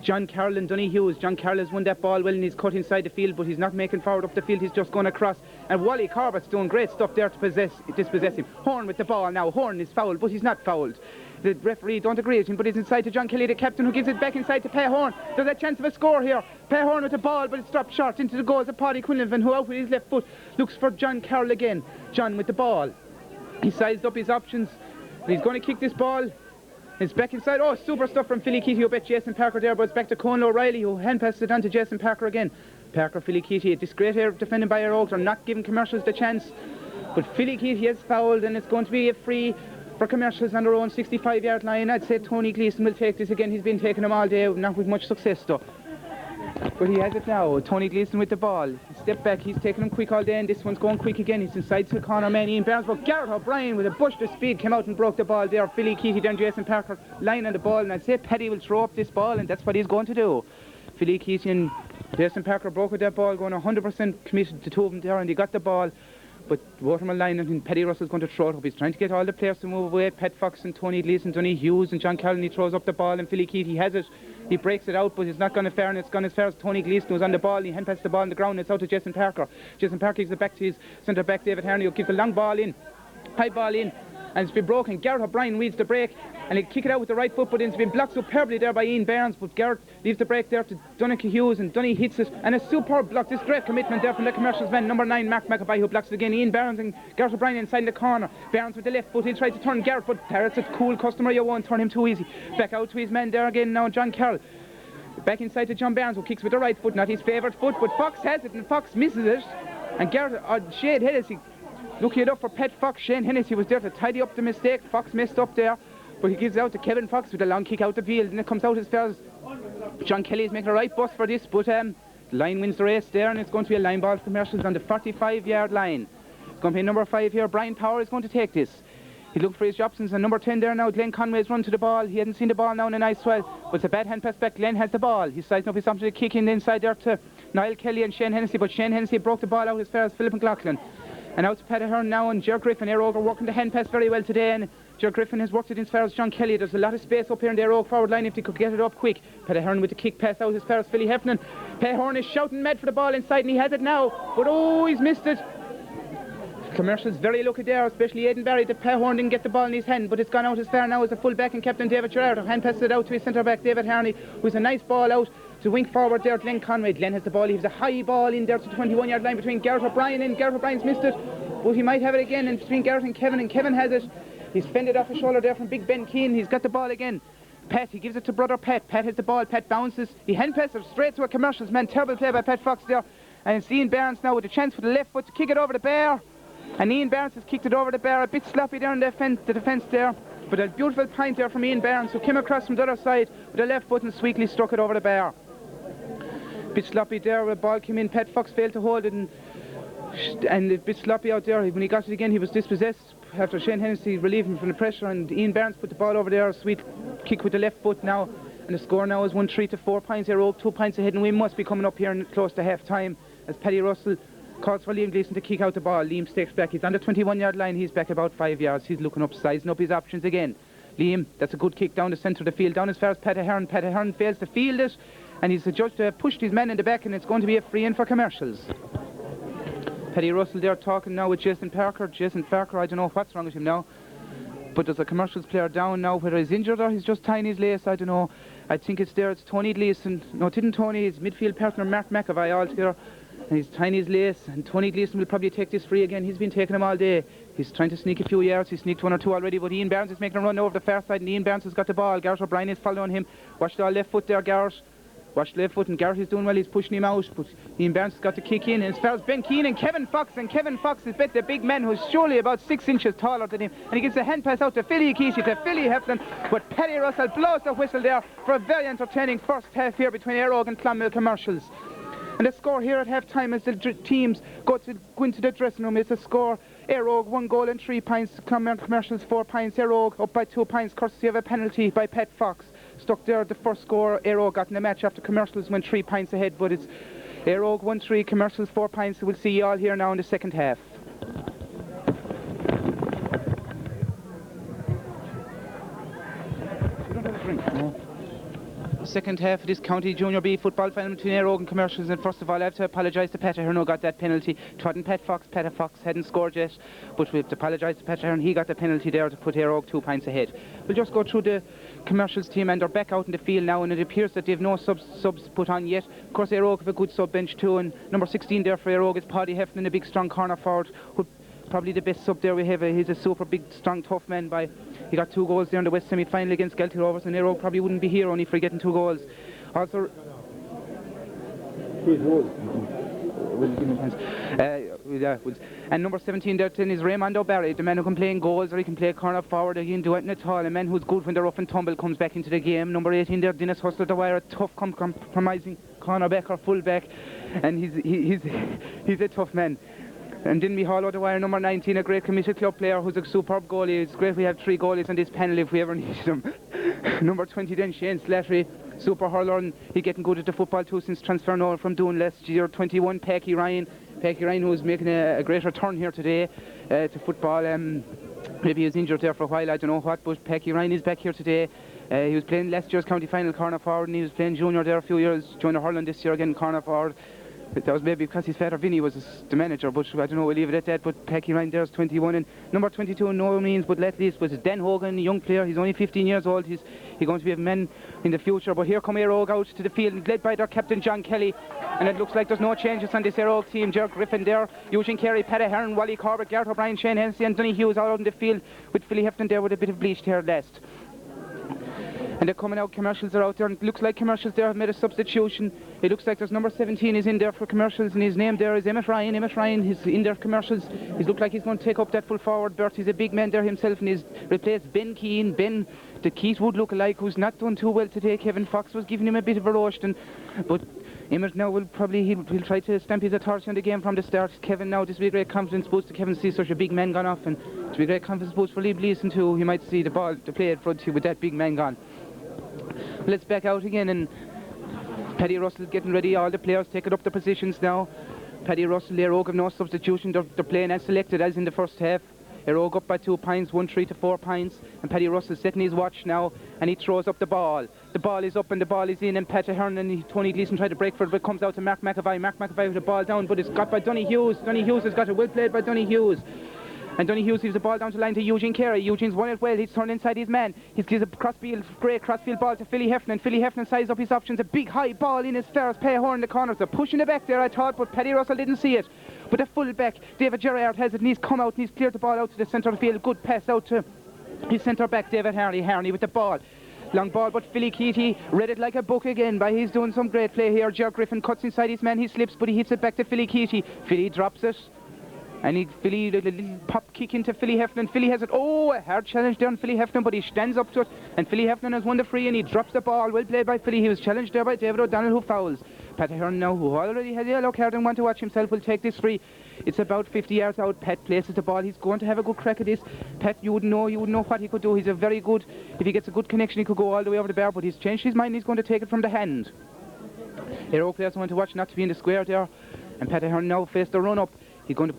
John Carroll and Donohill. John Carroll has won that ball well, and he's cut inside the field, but he's not making forward up the field. He's just going across. And Wally Corbett's doing great stuff there to dispossess him. Horn with the ball now. Horn is fouled, but he's not fouled. The referee don't agree with him, but it's inside to John Kelly, the captain, who gives it back inside to Pay Horn. There's a chance of a score here. Pay Horn with the ball, but it's dropped short into the goals of Paddy Quinlivan, who out with his left foot looks for John Carroll again. John with the ball. He sized up his options. He's going to kick this ball. It's back inside. Oh, super stuff from Philly Keaty, who bet Jason Parker there, but it's back to Conal O'Reilly, who hand passed it on to Jason Parker again. Parker, Philly Keaty, this great here defending by Eire Oaks, are not giving Commercials the chance. But Philly Keaty has fouled, and it's going to be a free for Commercials on their own 65-yard line. I'd say Tony Gleeson will take this again. He's been taking them all day, not with much success though. But he has it now. Tony Gleeson with the ball. He stepped back. He's taking them quick all day, and this one's going quick again. He's inside to the corner man, Ian Barnes, but Garrett O'Brien with a burst of speed came out and broke the ball there. Philly Keaty down Jason Parker line on the ball, and I'd say Paddy will throw up this ball, and that's what he's going to do. Philly Keaty and Jason Parker broke with that ball, going 100% committed, the two of them there, and they got the ball. But Waterman line, and Paddy Russell's going to throw it up. He's trying to get all the players to move away. Pat Fox and Tony Gleeson, Donny Hughes and John Callan. He throws up the ball, and Philly Keaty has it. He breaks it out, but it's not gone as far, and it's gone as far as Tony Gleeson, who's on the ball. He hand passes the ball on the ground, and it's out to Jason Parker. Jason Parker gives it back to his centre back David Harney, who kicks a long ball in, high ball in, and it's been broken. Garrett O'Brien reads the break, and he'll kick it out with the right foot, but it's been blocked superbly there by Ian Barnes. But Garrett leaves the break there to Donohill Hughes, and Donny hits it, and a superb block. This great commitment there from the Commercials man, number 9 Mark McAvoy, who blocks it again. Ian Barnes and Garrett O'Brien inside the corner. Barnes with the left foot, he'll try to turn Garrett, but Garrett's a cool customer. You won't turn him too easy. Back out to his man there again now, John Carroll. Back inside to John Barnes, who kicks with the right foot, not his favourite foot, but Fox has it, and Fox misses it. And Garrett, Shane Hennessy, looking it up for Pat Fox. Shane Hennessy was there to tidy up the mistake. Fox messed up there, but he gives it out to Kevin Fox with a long kick out the field, and it comes out as far as John Kelly is making a right bust for this, but the line wins the race there, and it's going to be a line ball for Commercials on the 45-yard line. It's going to be number 5 here. Brian Power is going to take this. He's looking for his options, and number 10 there now, Glenn Conway's run to the ball. He hadn't seen the ball now in a nice swell, but it's a bad hand pass back. Glenn has the ball. He's sizing up his option to kick in the inside there to Niall Kelly and Shane Hennessy, but Shane Hennessy broke the ball out as far as Philip McLaughlin. And out to Pat Ahern now, and Ger Griffin. Eire Oak are working the hand pass very well today, and Ger Griffin has worked it as far as John Kelly. There's a lot of space up here in the Eire Oak forward line if they could get it up quick. Pat Ahern with the kick pass out as far as Philly Heffernan. Pat Ahern is shouting mad for the ball inside, and he has it now, but oh, he's missed it. Commercials very lucky there, especially Aidan Barry. The Pat Ahern didn't get the ball in his hand, but it's gone out as far now as the full back and captain David Gerrard. Hand passes it out to his centre back David Harney, who's a nice ball out to wing forward there, Glenn Conway. Glenn has the ball. He has a high ball in there to the 21-yard line between Garrett O'Brien, and Garrett O'Brien's missed it, but he might have it again, and between Garrett and Kevin has it. He's fended off a shoulder there from Big Ben Keane. He's got the ball again. Pat, he gives it to brother Pat. Pat has the ball. Pat bounces. He hand passes it straight to a Commercials man. Terrible play by Pat Fox there, and it's Ian Barnes now with a chance for the left foot to kick it over the bar. And Ian Barnes has kicked it over the bar, a bit sloppy there in the defence there, but a beautiful point there from Ian Barnes, who came across from the other side with a left foot and sweetly struck it over the bar. Bit sloppy there, the ball came in, Pat Fox failed to hold it, and a bit sloppy out there. When he got it again, he was dispossessed after Shane Hennessy relieved him from the pressure, and Ian Barnes put the ball over there, a sweet kick with the left foot now, and the score now is 1-3 to 4 points. Eire Oak 2 points ahead, and we must be coming up here close to half time as Paddy Russell calls for Liam Gleeson to kick out the ball. Liam stakes back. He's on the 21-yard line. He's back about 5 yards. He's looking up, sizing up his options again. Liam, that's a good kick down the centre of the field, down as far as Pat Ahern. Pat Ahern fails to field it, and he's adjudged to pushed his men in the back, and it's going to be a free in for Commercials. Paddy Russell there talking now with Jason Parker. Jason Parker, I don't know what's wrong with him now, but there's a Commercials player down now, whether he's injured or he's just tying his lace, I don't know. I think it's there, it's Tony Gleeson. No, it isn't Tony, it's midfield partner Mark McAvoy altogether. And he's tying his lace, and Tony Gleeson will probably take this free again. He's been taking them all day. He's trying to sneak a few yards. He sneaked 1 or 2 already, but Ian Barnes is making a run over the far side, and Ian Barnes has got the ball. Garrett O'Brien is following him. Watch the left foot there, Garrett. Watch the left foot, and Garrett is doing well. He's pushing him out, but Ian Barnes has got to kick in. And as far as Ben Keane and Kevin Fox is bet the big man who's surely about 6 inches taller than him, and he gives a hand pass out to Philly Keaty, to Philly Heffernan, but Paddy Russell blows the whistle there for a very entertaining first half here between Eire Oak and Clonmel Commercials. And the score here at half-time as the teams go into the dressing room is a score. Eire 1 goal and 3 pints, Clonmel Commercials 4 pints, Eire up by 2 pints courtesy of a penalty by Pat Fox. Stuck there the first score Eire got in the match after Commercials went 3 pints ahead, but it's Eire 1-3, Commercials 4 pints. So we'll see you all here now in the second half. Second half of this County Junior B football final between Eire and Commercials, and first of all I have to apologise to Pat Ahern who got that penalty. It wasn't Pat Fox hadn't scored yet, but we have to apologise to Pat Ahern. He got the penalty there to put Eire 2 pints ahead. We'll just go through the Commercials team, and they're back out in the field now, and it appears that they've no subs put on yet. Of course Eire have a good sub bench too, and number 16 there for Eire is Paddy Heffernan, a big strong corner forward, who probably the best sub there we have. He's a super big strong tough man. He got 2 goals there in the West semi-final against Galtee Rovers, and Eire probably wouldn't be here only for getting 2 goals. Also and number 17 there is Raymond O'Barry, the man who can play in goals or he can play corner forward, or he can do anything at all. A man who's good when the rough and tumble comes back into the game. Number 18 there, Dennis Hustler the Wire, a tough compromising cornerback or fullback, and he's a tough man. And then we haul out the wire, number 19, a great committed club player who's a superb goalie. It's great we have 3 goalies on this panel if we ever need them. Number 20 then, Shane Slattery, super hurler, and he's getting good at the football too since transferring over from doing last year. 21, Packy Ryan who's making a great return here today to football. Maybe he was injured there for a while, I don't know what, but Packy Ryan is back here today. He was playing last year's county final corner forward, and he was playing junior there a few years, joined hurling this year again corner forward. That was maybe because his father Vinny was the manager, but I don't know, we'll leave it at that. But Packy Ryan there's 21, and number 22 no means but let least was Dan Hogan, a young player. He's only 15 years old. He's going to be a man in the future. But here come Eire out to the field, led by their captain John Kelly, and it looks like there's no changes on this Eire team. Ger Griffin there, Eugene Carey, Pat Ahern, Wally Corbett, Gareth O'Brien, Shane Hennessy and Donny Hughes all out in the field, with Philly Hefton there with a bit of bleached hair last. And they're coming out, Commercials are out there, and it looks like Commercials there have made a substitution. It looks like there's number 17 is in there for Commercials, and his name there is Emmett Ryan. Emmett Ryan is in there for Commercials. He looks like he's going to take up that full forward berth. He's a big man there himself, and he's replaced Ben Keane. Ben, the Keithwood look-alike, who's not done too well today. Kevin Fox was giving him a bit of a roast, but Emmett now will probably, he'll try to stamp his authority on the game from the start. Kevin now, this will be a great confidence boost to Kevin to see such a big man gone off, and this will be a great confidence boost for Lee Gleeson too. He might see the ball to play at front with that big man gone. Let's back out again, and Paddy Russell's getting ready. All the players taking up the positions now. Paddy Russell, Eire have no substitution. They're playing as selected as in the first half. Eire up by 2 pints, 1-3 to 4 pints, and Paddy Russell setting his watch now, and he throws up the ball. The ball is up and the ball is in, and Pat Ahern and Tony Gleeson try to break for it, but it comes out to Mark McAvoy. Mark McAvoy with the ball down, but it's got by Donny Hughes. Donny Hughes has got it, well played by Donny Hughes. And Donny Hughes gives the ball down to line to Eugene Carey. Eugene's won it well. He's turned inside his man. He gives a great crossfield ball to Philly Heffernan. Philly Heffernan sizes up his options. A big high ball in as far as Payhorn in the corners. They're pushing it back there, I thought, but Paddy Russell didn't see it. But the full back, David Gerrard, has it, and he's come out and he's cleared the ball out to the centre of the field. Good pass out to his centre back, David Harney with the ball. Long ball, but Philly Keaty read it like a book again. He's doing some great play here. Ger Griffin cuts inside his man. He slips, but he hits it back to Philly Keaty. Philly drops it. And Philly, a little pop kick into Philly Heffernan. Philly has it. Oh, a hard challenge there on Philly Heffernan, but he stands up to it. And Philly Heffernan has won the free, and he drops the ball. Well played by Philly. He was challenged there by David O'Donnell, who fouls. Pat Ahern now, who already has a yellow card and want to watch himself, will take this free. It's about 50 yards out. Pat places the ball. He's going to have a good crack at this. Pat, you would know what he could do. He's a very good, if he gets a good connection, he could go all the way over the bar, but he's changed his mind. He's going to take it from the hand. Eire players want to watch not to be in the square there. And Pat Ahern now faced the run up. He's going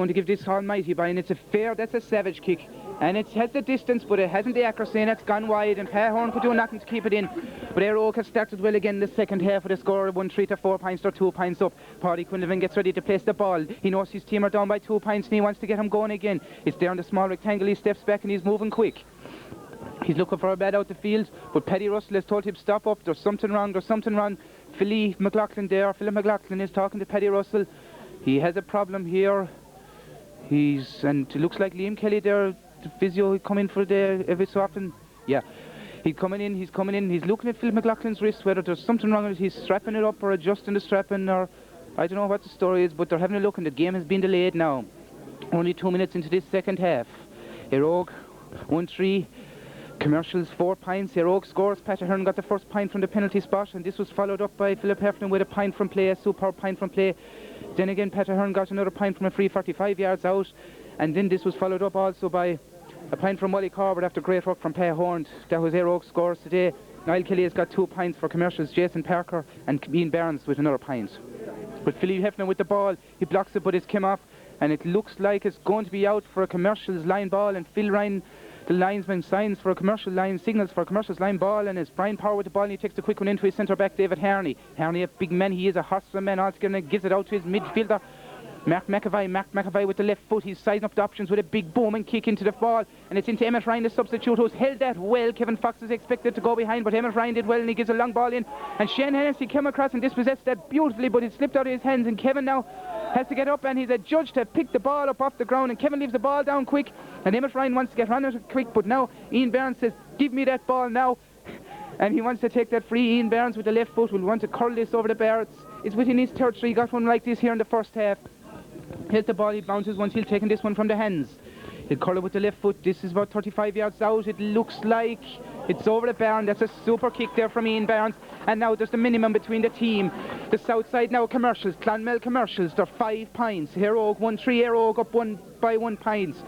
to give this almighty by, and that's a savage kick. And it has the distance, but it hasn't the accuracy, and it's gone wide, and Payhorn could do nothing to keep it in. But Eire has started well again in the second half of the score, 1-3 to 4 pints or 2 pints up. Paddy Quinlivan gets ready to place the ball. He knows his team are down by 2 pints, and he wants to get him going again. It's there in the small rectangle. He steps back, and he's moving quick. He's looking for a bad out the field, but Paddy Russell has told him stop up. There's something wrong. Philip McLaughlin is talking to Paddy Russell. He has a problem here. And it looks like Liam Kelly there, the physio, he come in for the every so often. Yeah, he's coming in. He's looking at Phil McLaughlin's wrist, whether there's something wrong with it. He's strapping it up or adjusting the strapping, or I don't know what the story is, but they're having a look, and the game has been delayed now. Only 2 minutes into this second half. Eire 1-3. Commercials 4 pints, Eire scores. Pat Ahern got the first pint from the penalty spot, and this was followed up by Philip Heffernan with a pint from play, a superb pint from play. Then again Pat Ahern got another pint from a free 45 yards out, and then this was followed up also by a pint from Wally Corbett after great work from Pay Horn. That was Eire scores today. Niall Kelly has got 2 pints for Commercials, Jason Parker and Ian Barnes with another pint. But Philip Heffernan with the ball, he blocks it but it's came off, and it looks like it's going to be out for a Commercials line ball, and Phil Ryan, the linesman, signs for a Commercial line, signals for a Commercials line ball, and it's Brian Power with the ball, and he takes the quick one into his centre back David Harney. Harney, a big man, he is a horse of a man altogether, and gives it out to his midfielder Mark McAvoy with the left foot. He's sizing up the options with a big booming kick into the ball, and it's into Emmett Ryan, the substitute, who's held that well. Kevin Fox is expected to go behind, but Emmett Ryan did well, and he gives a long ball in, and Shane Hennessy came across and dispossessed that beautifully, but it slipped out of his hands, and Kevin now has to get up, and he's adjudged to pick the ball up off the ground, and Kevin leaves the ball down quick, and Emmett Ryan wants to get around it quick, but now Ian Barnes says, give me that ball now, and he wants to take that free. Ian Barnes with the left foot will want to curl this over the bar. It's within his territory. He got one like this here in the first half. Here's the ball, he bounces once, he'll taking this one from the hands. He'll curl it with the left foot. This is about 35 yards out. It looks like it's over the bar, and that's a super kick there from Ian Barnes. And now there's the minimum between the team. The south side now, Commercials, Clonmel Commercials, they're 5 pints. Eire 1-3, Eire up 1 pints.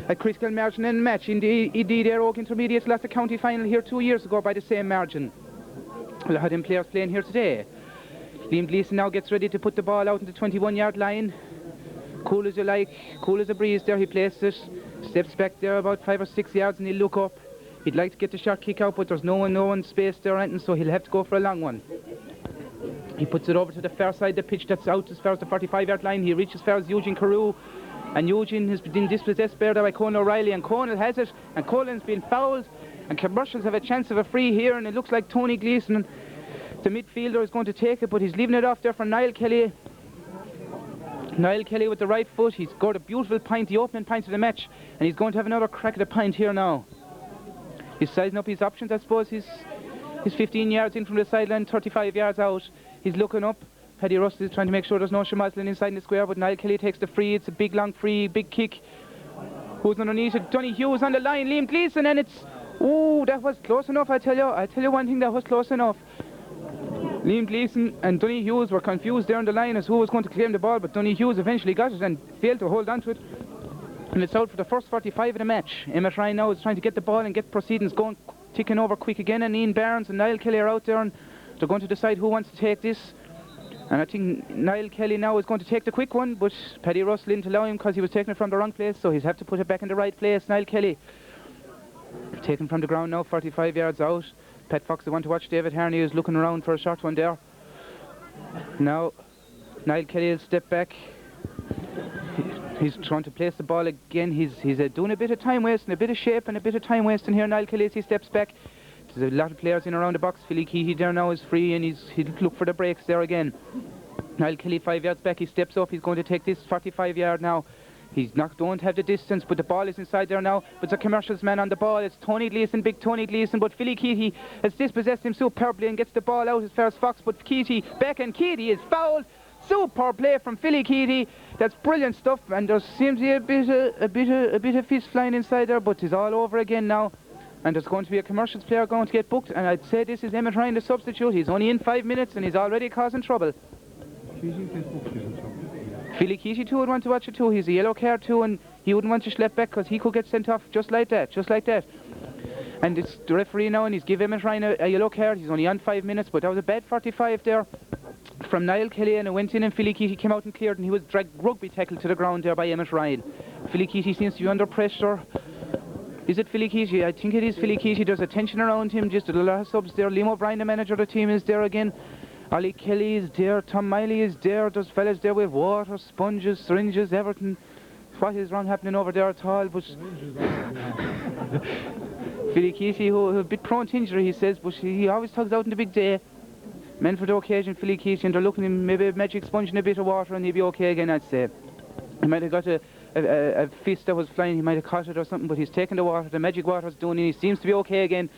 A critical margin in the match. Indeed Eire Intermediates lost the county final here 2 years ago by the same margin. We'll have them players playing here today. Liam Gleeson now gets ready to put the ball out in the 21-yard line. Cool as you like, cool as a breeze there, he places it, steps back there about 5 or 6 yards, and he'll look up. He'd like to get the shot kick out, but there's no one space there or anything, so he'll have to go for a long one. He puts it over to the far side of the pitch, that's out as far as the 45-yard line. He reaches as far as Eugene Carew, and Eugene has been dispossessed there by Conal O'Reilly, and Conal has it, and Colin's been fouled, and Commercials have a chance of a free here, and it looks like Tony Gleeson, the midfielder, is going to take it, but he's leaving it off there for Niall Kelly. Niall Kelly with the right foot, he's scored a beautiful pint, the opening pint of the match, and he's going to have another crack at the pint here now. He's sizing up his options, I suppose. He's 15 yards in from the sideline, 35 yards out. He's looking up. Paddy Russell is trying to make sure there's no Shamoslin inside the square, but Niall Kelly takes the free. It's a big long free, big kick. Who's underneath it? Donohill on the line, Liam Gleeson, and it's... Oh, that was close enough, I tell you one thing, that was close enough. Liam Gleeson and Donny Hughes were confused there on the line as who was going to claim the ball, but Donny Hughes eventually got it and failed to hold on to it. And it's out for the first 45 of the match. Emmett Ryan now is trying to get the ball and get proceedings going, ticking over quick again, and Ian Barnes and Niall Kelly are out there, and they're going to decide who wants to take this. And I think Niall Kelly now is going to take the quick one, but Paddy Russell didn't allow him because he was taking it from the wrong place, so he's have to put it back in the right place. Niall Kelly taken from the ground now, 45 yards out. Pat Fox, the one to watch. David Harney is looking around for a short one there. Now Niall Kelly will step back. He's trying to place the ball again. He's doing a bit of time wasting, a bit of shape and a bit of time wasting here. Niall Kelly, as he steps back. There's a lot of players in around the box. Philly Keehey there now is free, and he'll look for the breaks there again. Niall Kelly 5 yards back. He steps up. He's going to take this 45 yard now. He's not going to have the distance, but the ball is inside there now. But it's a Commercials man on the ball. It's Tony Gleeson, big Tony Gleeson. But Philly Keehey has dispossessed him superbly and gets the ball out as far as Fox. But Keehey back, and Keehey is fouled. Super play from Philly Keehey. That's brilliant stuff. And there seems to be a bit of fish flying inside there, but it's all over again now. And there's going to be a Commercials player going to get booked. And I'd say this is Emmett Ryan, the substitute. He's only in 5 minutes and he's already causing trouble. Philly Keehey too would want to watch it too. He's a yellow card too, and he wouldn't want to schlep back because he could get sent off just like that. And it's the referee now, and he's given Emmett Ryan a yellow card. He's only on 5 minutes, but that was a bad 45 there from Niall Kelly, and it went in, and Philly Keehey came out and cleared, and he was dragged rugby tackled to the ground there by Emmett Ryan. Philly Keehey seems to be under pressure. Is it Philly Keehey? I think it is Philly Keehey. There's a tension around him, just a lot of subs there. Liam O'Brien, the manager of the team, is there again. Ollie Kelly is there, Tom Miley is there, there's fellas there with water, sponges, syringes, everything. What is wrong happening over there at all? But Philly Keehey, who a bit prone to injury, he says, but he always tugs out in the big day. Men for the occasion, Philly Keehey, and they're looking at him, maybe a magic sponge and a bit of water, and he'll be okay again, I'd say. He might have got a fist that was flying, he might have caught it or something, but he's taken the water, the magic water's doing it, he seems to be okay again.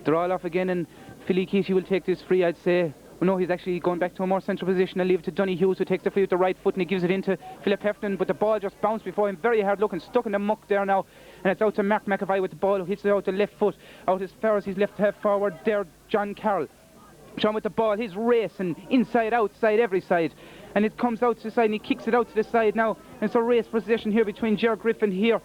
They're all off again, and Philly Keehey will take this free, I'd say. Well, no, he's actually going back to a more central position and leave it to Donohill, who takes the free with the right foot and he gives it into Philip Heffernan, but the ball just bounced before him, very hard looking, stuck in the muck there now, and it's out to Mark McAvoy with the ball, who hits it out the left foot, out as far as he's left half forward there, John Carroll. John with the ball, he's racing inside, outside, every side, and it comes out to the side and he kicks it out to the side now, and it's a race possession here between Ger Griffin here.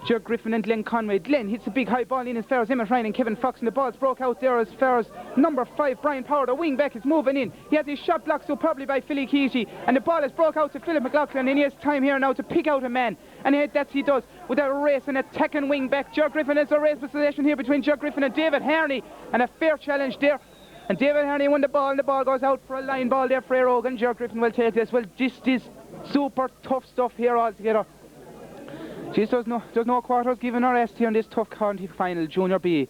Ger Griffin and Glenn Conway. Glenn hits a big high ball in as far as Emmett Ryan and Kevin Fox, and the ball's broke out there as far as number 5 Brian Power, the wing back, is moving in. He has his shot blocked superbly by Philly Keesey, and the ball is broke out to Philip McLaughlin, and he has time here now to pick out a man, and that's he does with a race and attacking wing back. Ger Griffin has a race possession here between Ger Griffin and David Harney, and a fair challenge there. And David Harney won the ball, and the ball goes out for a line ball there for Eire and Ger Griffin will take this. Well, this is super tough stuff here altogether. Jeez, there's no quarters given or rest here in this tough county final, Junior B.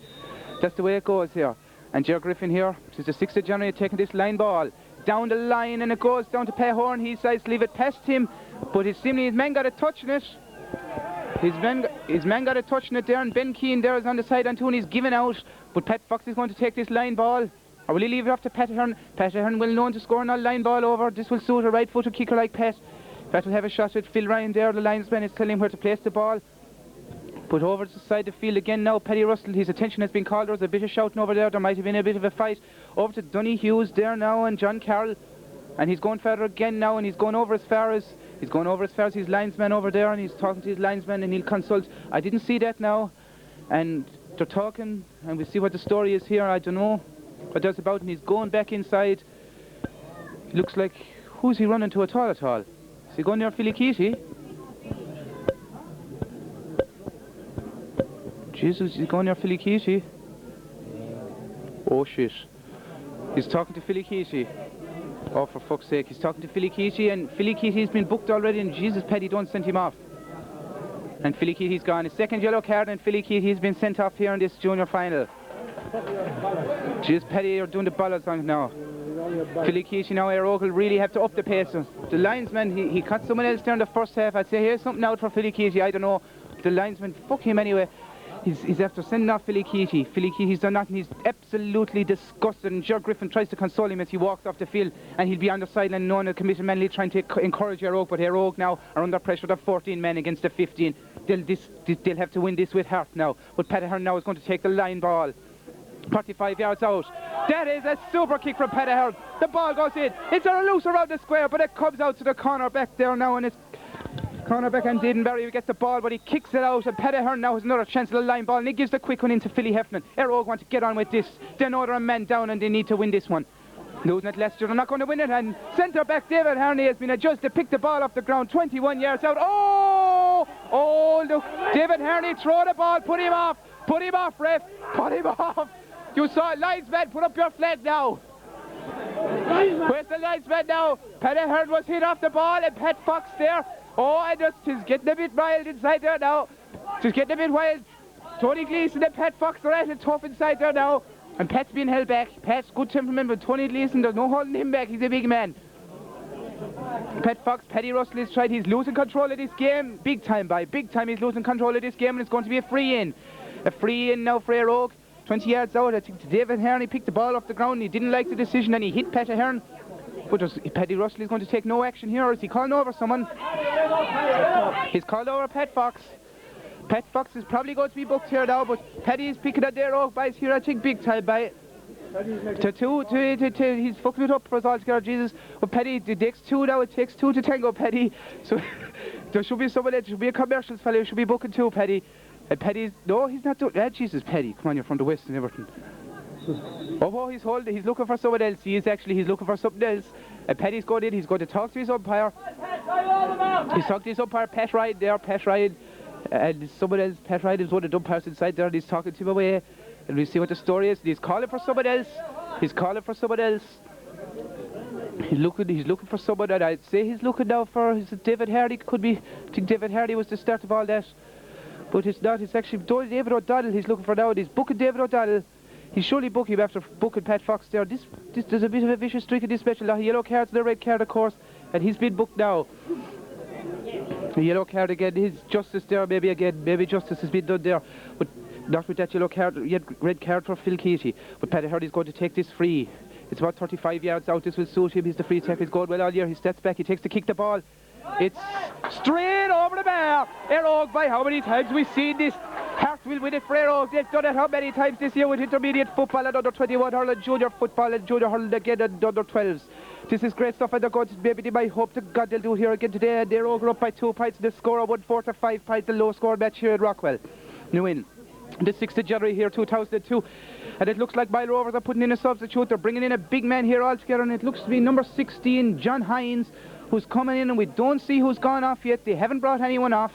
That's the way it goes here. And Ger Griffin here, this is the 6th of January, taking this line ball down the line, and it goes down to Pehorn. He decides to leave it past him, but his man got a touch in it. His man got a touch in it there, and Ben Keane there is on the side, and Tony's given out. But Pat Fox is going to take this line ball. Or will he leave it off to Pat Ahern? Pat Ahern will known to score on a line ball over. This will suit a right-footed kicker like Pat. Pat will have a shot at Phil Ryan there. The linesman is telling him where to place the ball. But over to the side of the field again now, Paddy Russell, his attention has been called. There's a bit of shouting over there. There might have been a bit of a fight. Over to Donny Hughes there now, and John Carroll. And he's going further again now, and he's going over as far as his linesman over there, and he's talking to his linesman, and he'll consult. I didn't see that now. And they're talking, and we'll see what the story is here. I don't know what that's about, and he's going back inside. It looks like, who's he running to at all? Is he going near Philly Keesey? Jesus, he's going near Philly Keesey. Oh shit. He's talking to Philly Keesey. Oh, for fuck's sake, he's talking to Philly Keesey, and Philly Keesey's been booked already, and Jesus, Paddy, don't send him off. And Philly Keesey's gone. His second yellow card, and Philly Keesey's been sent off here in this junior final. Jeez, Paddy, you're doing the ballers on now. Philly Keesey now, Eire will really have to up the pace. The linesman, he caught someone else there in the first half. I'd say here's something out for Philly Keesey. I don't know. The linesman, fuck him anyway. He's after sending off Philly Keesey. Philly Keesey's done nothing. He's absolutely disgusted. And Ger Griffin tries to console him as he walks off the field, and he'll be on the sideline knowing the committed manly trying to encourage Eire, but Eire now are under pressure. They're 14 men against the 15. They'll have to win this with heart now. But Pat Ahern now is going to take the line ball. 35 yards out. That is a super kick from Pat Ahern. The ball goes in. It's a loose around the square, but it comes out to the corner back there now, and it's corner back, and Didenberry gets the ball, but he kicks it out, and Pat Ahern now has another chance at the line ball, and he gives the quick one into Philly Heffernan. Eire want to get on with this. They know they're a man down, and they need to win this one. Losing it last year, they're not going to win it, and centre back David Harney has been adjusted, picked the ball off the ground, 21 yards out. Oh, look, David Harney throw the ball, put him off, ref, put him off. You saw it, linesman, put up your flag now. Where's the linesman now? Pat Ahern was hit off the ball, and Pat Fox there. Oh, and just getting a bit wild inside there now. Just getting a bit wild. Tony Gleeson and Pat Fox are at it tough inside there now. And Pat's being held back. Pat's good temperament, but Tony Gleeson, there's no holding him back. He's a big man. Pat Fox, Paddy Russell is tried. He's losing control of this game. Big time he's losing control of this game, and it's going to be a free in. A free in now for Eire. 20 yards out. I think David Harney picked the ball off the ground. He didn't like the decision, and he hit Pat Ahern. But Paddy Russell is going to take no action here. Or is he calling over someone? He's called over Pat Fox. Pat Fox is probably going to be booked here now, but Paddy is picking at their oak buys here, I think, big time by he's fucking it up for us all together, Jesus. But Paddy, it takes two now, it takes two to tango, Paddy. So there should be someone else, there should be a commercials fellow who should be booking too, Paddy. And Paddy's, no, he's not doing, Jesus, Paddy, come on, you're from the West and everything. Oh, he's looking for someone else. He's looking for something else. And Paddy's going in, he's going to talk to his umpire. He's talking to his umpire, Pat Ryan there, Pat Ryan. And someone else, Pat Ryan is one of the umpires inside there, and he's talking to him away. And we'll see what the story is. And he's calling for someone else. He's looking for someone, and I'd say he's looking now for, is it David Hardy? Could be, I think David Hardy was the start of all that. But it's not, it's actually David O'Donnell he's looking for now, and he's booking David O'Donnell. He's surely booking him after booking Pat Fox there. There's a bit of a vicious streak in this match. A lot of yellow cards and a red card, of course, and he's been booked now. A yellow card again, his justice there, maybe justice has been done there. But not with that yellow card, yet red card for Phil Keesey. But Pat Ahern is going to take this free. It's about 35 yards out. This will suit him. He's the free taker. He's going well all year. He steps back. He takes to kick the ball. It's straight over the bar. Eire Og, by how many times we've seen this? Hart will win it for Eire Og. They've done it how many times this year with intermediate football and under 21 hurling, junior football and junior hurling again and under 12s. This is great stuff, and they're going to, maybe they might hope to God they'll do it here again today. And Eire Og are up by 2 points. The score of 1-4 to 5 points. The low score match here at Rockwell. New in. The 6th of January here, 2002. And it looks like Mile Rovers are putting in a substitute. They're bringing in a big man here altogether, and it looks to be number 16, John Hines, who's coming in, and we don't see who's gone off yet. They haven't brought anyone off.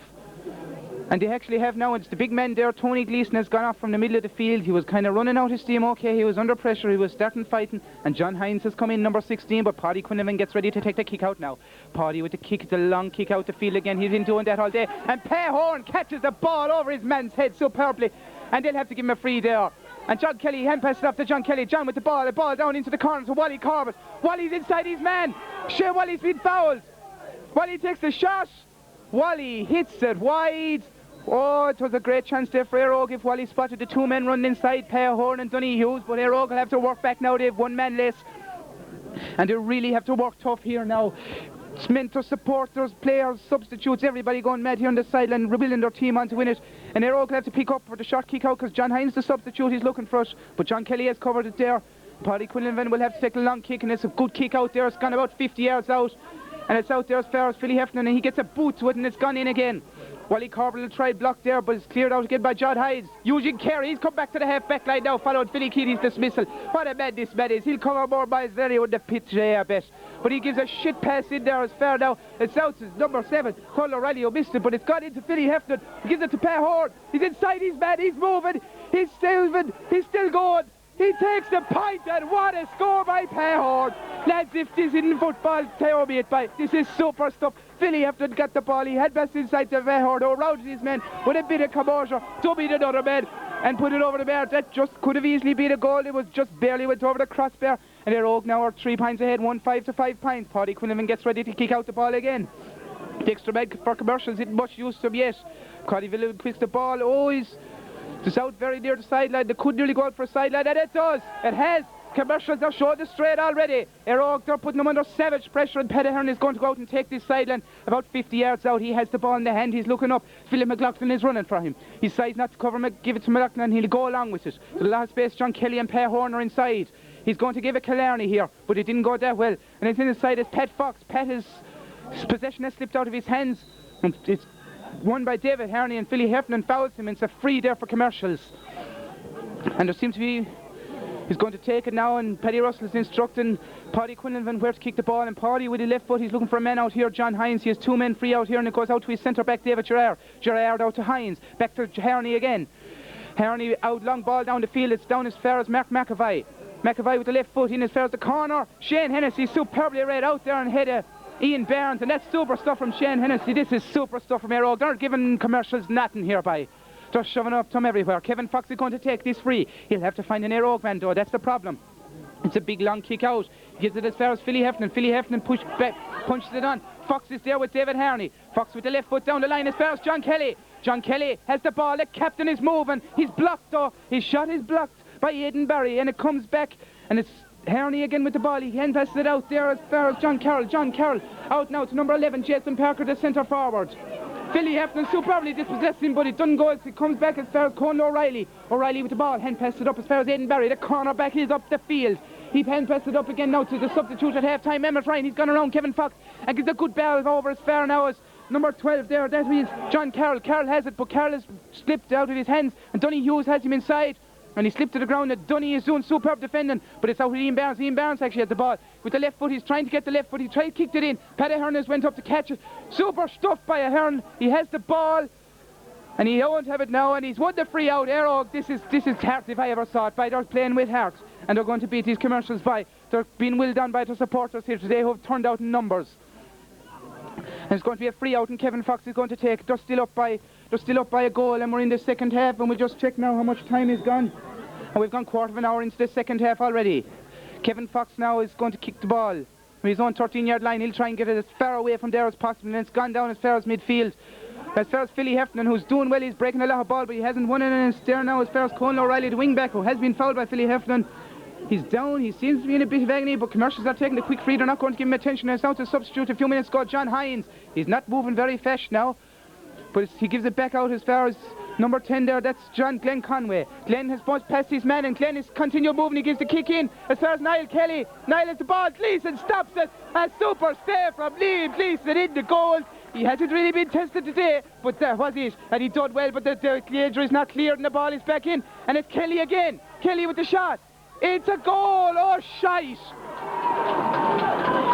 And they actually have now. It's the big man there. Tony Gleeson has gone off from the middle of the field. He was kind of running out his steam. Okay, he was under pressure. He was starting fighting. And John Hines has come in, number 16. But Paddy Quinlivan gets ready to take the kick out now. Paddy with the kick, the long kick out the field again. He's been doing that all day. And Payhorn catches the ball over his man's head superbly. And they'll have to give him a free there. And John Kelly hand passes it off to John Kelly. John with the ball down into the corner to Wally Corbett. Wally's inside his man. Shea Wally's been fouled. Wally takes the shot. Wally hits it wide. Oh, it was a great chance there for Eire Og if Wally spotted the 2 men running inside, Payhorn and Donohill. But Eire Og will have to work back now. They have 1 man less. And they really have to work tough here now. Mentors, supporters, players, substitutes, everybody going mad here on the sideline, rebuilding their team on to win it. And Eire Og will have to pick up for the short kick out because John Hines, the substitute, he's looking for it. But John Kelly has covered it there. Paddy Quinlivan will have to take a long kick, and it's a good kick out there. It's gone about 50 yards out. And it's out there as far as Philly Heffernan, and he gets a boot to it, and it's gone in again. Wally Corbett will try block there, but it's cleared out again by John Hines. Eugene Carey, he's come back to the half-back line now, followed Philly Keating's dismissal. What a man this man is. He'll cover more miles than he would the pitch there, I bet. But he gives a shit pass in there as fair now. It's out to number 7, Colin O'Reilly, who missed it, but it's gone into Philly Heffernan. He gives it to Payhorn. He's inside his man, he's moving, he's still going. He takes the point, and what a score by Payhorn. Lads, if this isn't football, tell me it by. This is super stuff. Philly Heffernan got the ball. He had best inside to Payhorn, who rounded his men with a bit of composure, dummied another man, and put it over the bar. That just could have easily been a goal. It was just barely went over the crossbar. And Eire Og now are 3 points ahead, 1-5 to 5 points. Paddy Quinlivan gets ready to kick out the ball again. The extra man for commercials isn't much use to him yet. Paddy Quinlivan quicks the ball. Oh, he's just out very near the sideline. They could nearly go out for a sideline, and it does. It has. Commercials are showing the straight already. Eire Og, they're putting them under savage pressure, and Petahern is going to go out and take this sideline about 50 yards out. He has the ball in the hand. He's looking up. Philip McLaughlin is running for him. He decides not to cover him, give it to McLaughlin, and he'll go along with it. So the last space, John Kelly and Payhorn are inside. He's going to give it Killarney here, but it didn't go that well. And it's inside is Pat Fox. His possession has slipped out of his hands. And it's won by David Harney, and Philly Heffernan fouls him. It's a free there for commercials. And there seems to be... He's going to take it now, and Paddy Russell is instructing Paddy Quinlivan where to kick the ball, and Paddy with the left foot, he's looking for a man out here, John Hines. He has 2 men free out here, and it goes out to his centre back, David Gerard. Gerard out to Hines, back to Harney again. Harney out, long ball down the field. It's down as far as Mark McAvoy. McAvoy with the left foot in as far as the corner. Shane Hennessy superbly read out there and head Ian Barnes, and that's super stuff from Shane Hennessy. This is super stuff from Eire Og. They're giving commercials nothing hereby. They're shoving up to him everywhere. Kevin Fox is going to take this free. He'll have to find an Eire Og man though, that's the problem. It's a big long kick out. He gives it as far as Philly Heffernan. Philly Heffernan punches it on. Fox is there with David Harney. Fox with the left foot down the line as far as John Kelly. John Kelly has the ball. The captain is moving. He's blocked though. His shot is blocked by Aidan Barry, and it comes back, and it's Harney again with the ball. He hand passes it out there as far as John Carroll. John Carroll out now to number 11, Jason Parker, the centre forward. Philly Heffernan superbly dispossessed him, but it doesn't go. It comes back as far as Conor O'Reilly. O'Reilly with the ball, hand passes it up as far as Aidan Barry. The corner back is up the field. He hand passes it up again now to the substitute at half time, Emmett Ryan. He's gone around Kevin Fox and gives a good ball over as far now as number 12 there. That is John Carroll. Carroll has it, but Carroll has slipped out of his hands, and Donny Hughes has him inside. And he slipped to the ground, and Dunny is doing superb defending, but it's out with Ian Barnes. Ian Barnes actually had the ball with the left foot. He's trying to get the left foot. He kicked it in. Paddy Ahern has went up to catch it. Super stuff by Ahern. He has the ball, and he won't have it now, and he's won the free out. Eire Og, this is heart if I ever saw it. By they're playing with heart, and they're going to beat these commercials by. They're being well done by the supporters here today who have turned out in numbers. And it's going to be a free out, and Kevin Fox is going to take it. They're still up by a goal, and we're in the second half, and we'll just check now how much time is gone. And we've gone quarter of an hour into the second half already. Kevin Fox now is going to kick the ball from his own 13-yard line. He'll try and get it as far away from there as possible, and it's gone down as far as midfield. As far as Philly Heffernan, who's doing well, he's breaking a lot of ball, but he hasn't won it, and it's there now as far as Conor O'Reilly, the wing-back, who has been fouled by Philly Heffernan. He's down, he seems to be in a bit of agony, but Commercials are taking the quick free. They're not going to give him attention. It's now to substitute a few minutes ago, John Hines. He's not moving very fast now, but he gives it back out as far as number 10 there. That's Glenn Conway. Glenn has bounced past his man, and Glenn is continued moving. He gives the kick in as far as Niall Kelly. Niall has the ball. Gleeson stops it. A super stay from Liam Gleeson in the goal. He hasn't really been tested today, but that was it. And he done well, but the injury is not cleared, and the ball is back in. And it's Kelly again. Kelly with the shot. It's a goal. Oh, shite.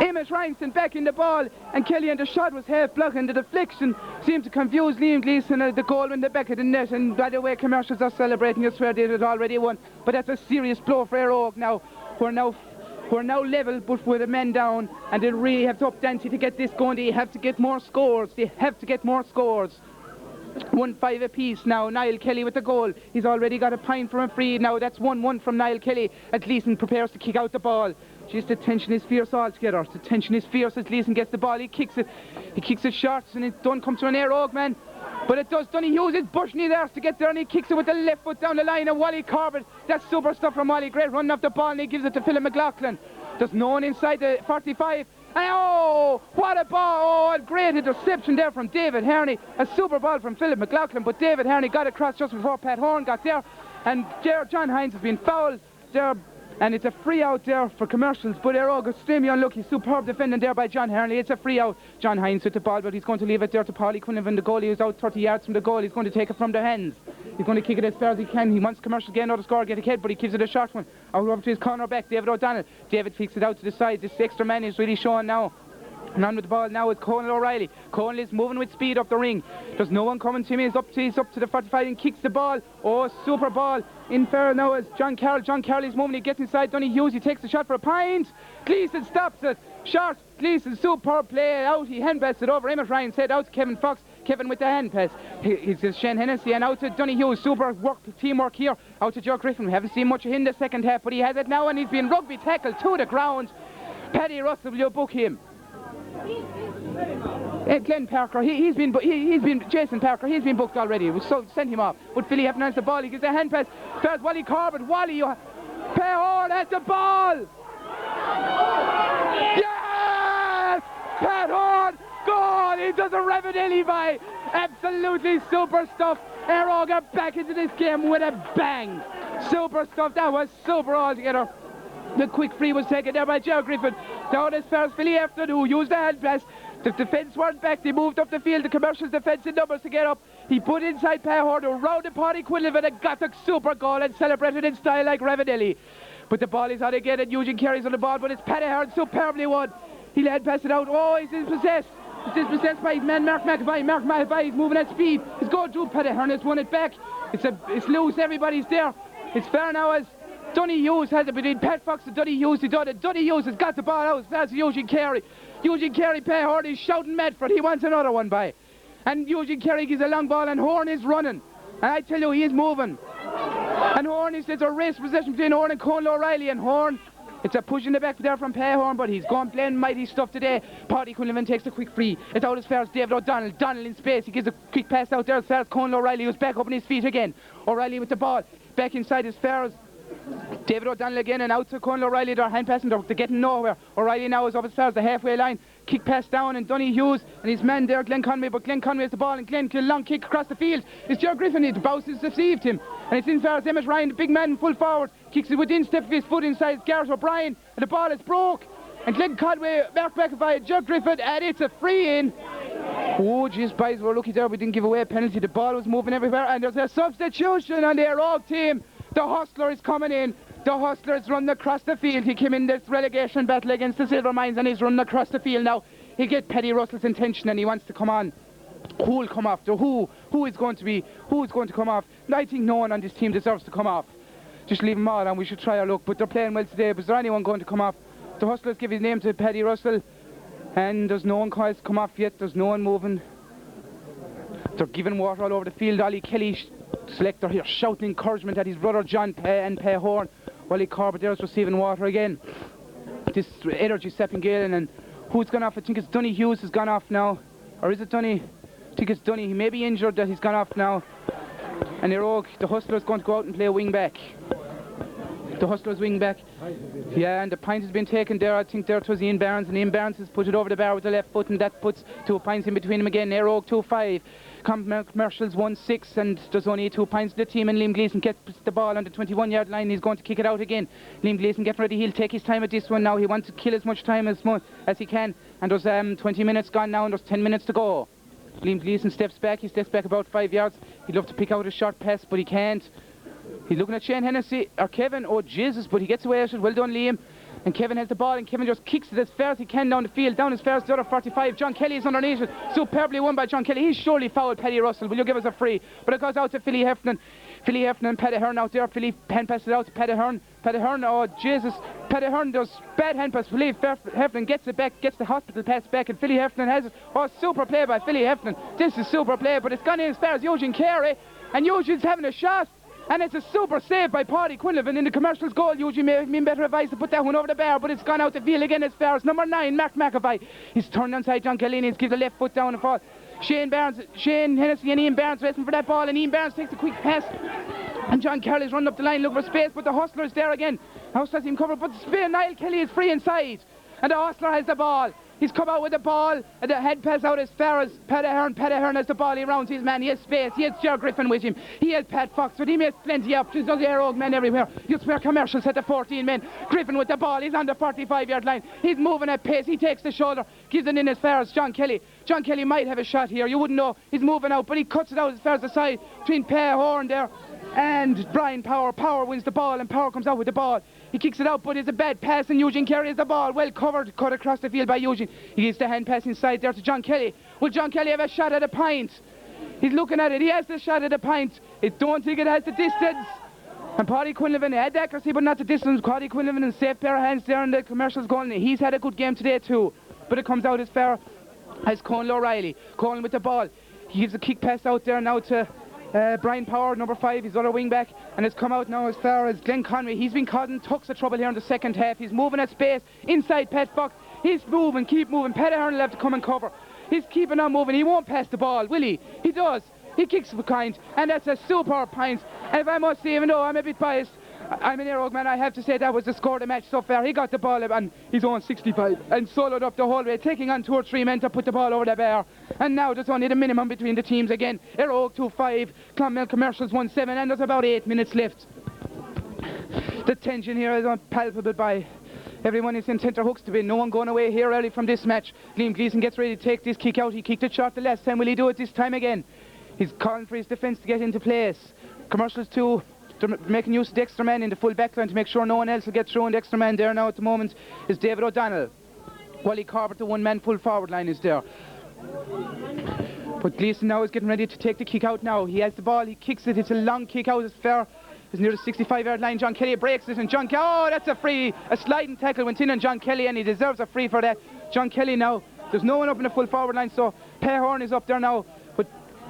Amos Ryanson back in the ball, and Kelly, and the shot was half blocked, and the deflection seemed to confuse Liam Gleeson. The goal in the back of the net, and by the way, Commercials are celebrating. I swear they had already won, but that's a serious blow for Eire Oak now. We're now level, but with the men down, and they really have to up Dante to get this going. They have to get more scores. 1-5 apiece now. Niall Kelly with the goal. He's already got a point from a free. Now that's 1-1 from Niall Kelly as Gleeson prepares to kick out the ball. Jeez, the tension is fierce altogether. The tension is fierce as Gleeson gets the ball. He kicks it short, and it don't come to an Eire Oak man. But it does. Donohill is pushing it there to get there, and he kicks it with the left foot down the line. And Wally Corbett, that's super stuff from Wally. Great running off the ball, and he gives it to Philip McLaughlin. There's no one inside the 45. And oh, what a ball. Oh, a great interception there from David Harney. A super ball from Philip McLaughlin, but David Harney got across just before Pat Horn got there. And there, John Hines has been fouled there. And it's a free out there for Commercials, but they're all extremely unlucky. Superb defending there by John Harney. It's a free out. John Hines with the ball, but he's going to leave it there to Paulie Quinlivan, the goalie, who's out 30 yards from the goal. He's going to take it from their hands. He's going to kick it as far as he can. He wants Commercials to get another score, get ahead, but he gives it a short one out over to his corner back, David O'Donnell. David kicks it out to the side. This extra man is really showing now. And on with the ball now is Conal O'Reilly. Conal is moving with speed up the ring. There's no one coming to him. He's up to the 45 and kicks the ball. Oh, super ball. In fair now is John Carroll. John Carroll is moving. He gets inside Donohill. He takes the shot for a pint. Gleeson stops it. Short. Gleeson, super play out. He hand passes it over. Emmett Ryan said out to Kevin Fox. Kevin with the hand pass. It's Shane Hennessy, and out to Donohill. Super teamwork here. Out to Joe Griffin. We haven't seen much of him in the second half, but he has it now, and he's been rugby tackled to the ground. Paddy Russell, will you book him? Glenn Parker, he's been Jason Parker, he's been booked already. So send him off. But Philly Heffernan has the ball. He gives a hand pass. There's Wally Corbett. Wally, Pat has the ball. Yes! Pat Horn, goal! He does a Ravenelli by. Absolutely super stuff. Eire Oak are back into this game with a bang. Super stuff. That was super altogether. The quick free was taken there by Joe Griffin. Down as far as Philly Heffernan, who used the hand pass. The defence weren't back. They moved up the field. The Commercials defence in numbers to get up. He put inside Pahorn, who rounded Paddy Quinlivan and got the super goal and celebrated in style like Ravenelli. But the ball is out again, and Eugene Carey's on the ball, but it's Paddy Hearn superbly won. He'll hand pass it out. Oh, he's dispossessed. He's dispossessed by his man Mark McAvoy. Mark McAvoy is moving at speed. He's going through. Paddy Hearn has won it back. It's loose. Everybody's there. It's fair now as Donny Hughes has it between Pat Fox and Donny Hughes. He done it. Donny Hughes has got the ball out. That's Eugene Carey. Eugene Carey, Pahorn is shouting Medford. He wants another one by. And Eugene Carey gives a long ball, and Horn is running. And I tell you, he is moving. And Horn is, it's a race possession between Horn and Conal O'Reilly. And Horn, it's a push in the back there from Pahorn, but he's gone playing mighty stuff today. Paddy Quinlivan takes a quick free. It's out as far as David O'Donnell. Donnell in space. He gives a quick pass out there as far as Conal O'Reilly, who's back up on his feet again. O'Reilly with the ball. Back inside as far as David O'Donnell again, and out to Conal O'Reilly. They're hand passing, they're getting nowhere. O'Reilly now is up as far as the halfway line. Kick pass down, and Donny Hughes and his man there, Glenn Conway, but Glenn Conway has the ball, and Glenn, a long kick across the field. It's Joe Griffin, the bounce has deceived him, and it's in far as Emmett Ryan, the big man, full forward, kicks it within step of his foot inside Gareth O'Brien, and the ball is broke, and Glenn Conway, Mark McAvoy, Joe Griffin, and it's a free in. Oh jeez, boys, we're lucky there we didn't give away a penalty. The ball was moving everywhere, and there's a substitution on the Eire Oak team. The Hustler is coming in. The Hustler's running across the field. He came in this relegation battle against the Silver Mines, and he's running across the field now. He gets Paddy Russell's intention, and he wants to come on. Who will come off? Who is going to come off? I think no one on this team deserves to come off. Just leave them all, and we should try our luck. But they're playing well today. Was there anyone going to come off? The Hustlers give his name to Paddy Russell, and there's no one has come off yet. There's no one moving. They're giving water all over the field. Ollie Kelly, selector here, shouting encouragement at his brother John and Pahorn. Wally Corbett there is receiving water again. This energy stepping Galen, and who's gone off? I think it's Donny Hughes has gone off now. Or is it Donny? I think it's Donny. He may be injured that he's gone off now. And the Hustler's going to go out and play a wing back. the Hustlers wing back. Yeah, and the pint has been taken there. I think there it was Ian Barnes, and Ian Barnes has put it over the bar with the left foot, and that puts 2 pints in between them again. Eire 2-5. Commercials 1-6, and there's only 2 pints to the team, and Liam Gleeson gets the ball on the 21-yard line. He's going to kick it out again. Liam Gleeson getting ready. He'll take his time at this one now. He wants to kill as much time as he can, and there's 20 minutes gone now, and there's 10 minutes to go. Liam Gleeson steps back. He steps back about 5 yards. He'd love to pick out a short pass, but he can't. He's looking at Shane Hennessy, or Kevin, oh Jesus, but he gets away with it. Well done, Liam. And Kevin has the ball, and Kevin just kicks it as far as he can down the field, down as far as the other 45. John Kelly is underneath it. Superbly won by John Kelly. He's surely fouled Paddy Russell. Will you give us a free? But it goes out to Philly Heffernan. Philly Heffernan and Paddy Hearn out there. Philly hand passes it out to Paddy Hearn. Paddy Hearn, oh Jesus. Paddy Hearn does bad hand pass. Philly Heffernan gets it back, gets the hospital pass back, and Philly Heffernan has it. Oh, super play by Philly Heffernan. This is super play, but it's gone in as far as Eugene Carey, and Eugene's having a shot. And it's a super save by Paddy Quinlivan in the Commercials goal. Eugene may have been better advised to put that one over the bar, but it's gone out the field again as far as number 9, Mark McAvoy. He's turned inside John Kelly, and he's given the left foot down and fall. Shane Hennessy and Ian Barnes racing for that ball, and Ian Barnes takes a quick pass. And John Kelly's running up the line looking for space, but the Hustler is there again. Hustler has him covered, but Niall Kelly is free inside. And the Hustler has the ball. He's come out with the ball, and the head pass out as far as Paddy Hearn. Paddy Hearn has the ball, he rounds his man, he has space, he has Ger Griffin with him, he has Pat Fox with him, he has plenty of options, there's Eire men everywhere. You swear Commercials at the 14 men. Griffin with the ball, he's on the 45-yard line, he's moving at pace, he takes the shoulder, gives it in as far as John Kelly. John Kelly might have a shot here, you wouldn't know, he's moving out, but he cuts it out as far as the side between Per Horn there and Brian Power. Power wins the ball, and Power comes out with the ball. He kicks it out, but it's a bad pass, and Eugene carries the ball. Well covered, cut across the field by Eugene. He gives the hand pass inside there to John Kelly. Will John Kelly have a shot at a pint? He's looking at it. He has the shot at a pint. I don't think it has the distance. And Paddy Quinlivan had the accuracy, but not the distance. Paddy Quinlivan in safe pair of hands there in the Commercials goal. He's had a good game today too, but it comes out as far as Conal O'Reilly. Conal with the ball. He gives a kick pass out there now to Brian Power, number 5, his other wing back, and it's come out now as far as Glenn Conway. He's been causing tucks of trouble here in the second half. He's moving at space inside Pat Fox. He's moving, keep moving. Paddy Hearn will have to come and cover. He's keeping on moving. He won't pass the ball, will he? He does. He kicks for kind, and that's a super pint. And if I must say, even though I'm a bit biased, I'm an Eire man, I have to say that was the score of the match so far. He got the ball on his own 65 and soloed up the whole way, taking on 2 or 3 men to put the ball over the bar. And now there's only the minimum between the teams again. Eire 2-5, Clonmel Commercials 1-7, and there's about 8 minutes left. The tension here is palpable by everyone is in centre hooks to be. No one going away here early from this match. Liam Gleeson gets ready to take this kick out. He kicked it short the last time. Will he do it this time again? He's calling for his defence to get into place. Commercials 2. They're making use of the extra man in the full back line to make sure no one else will get through. And the extra man there now at the moment is David O'Donnell. Wally Corbett, the one-man full forward line, is there. But Gleeson now is getting ready to take the kick out now. He has the ball, he kicks it, it's a long kick out, it's fair. It's near the 65-yard line. John Kelly breaks it, and John Kelly, oh, that's a free. A sliding tackle went in on John Kelly, and he deserves a free for that. John Kelly now, there's no one up in the full forward line, so Per Horn is up there now.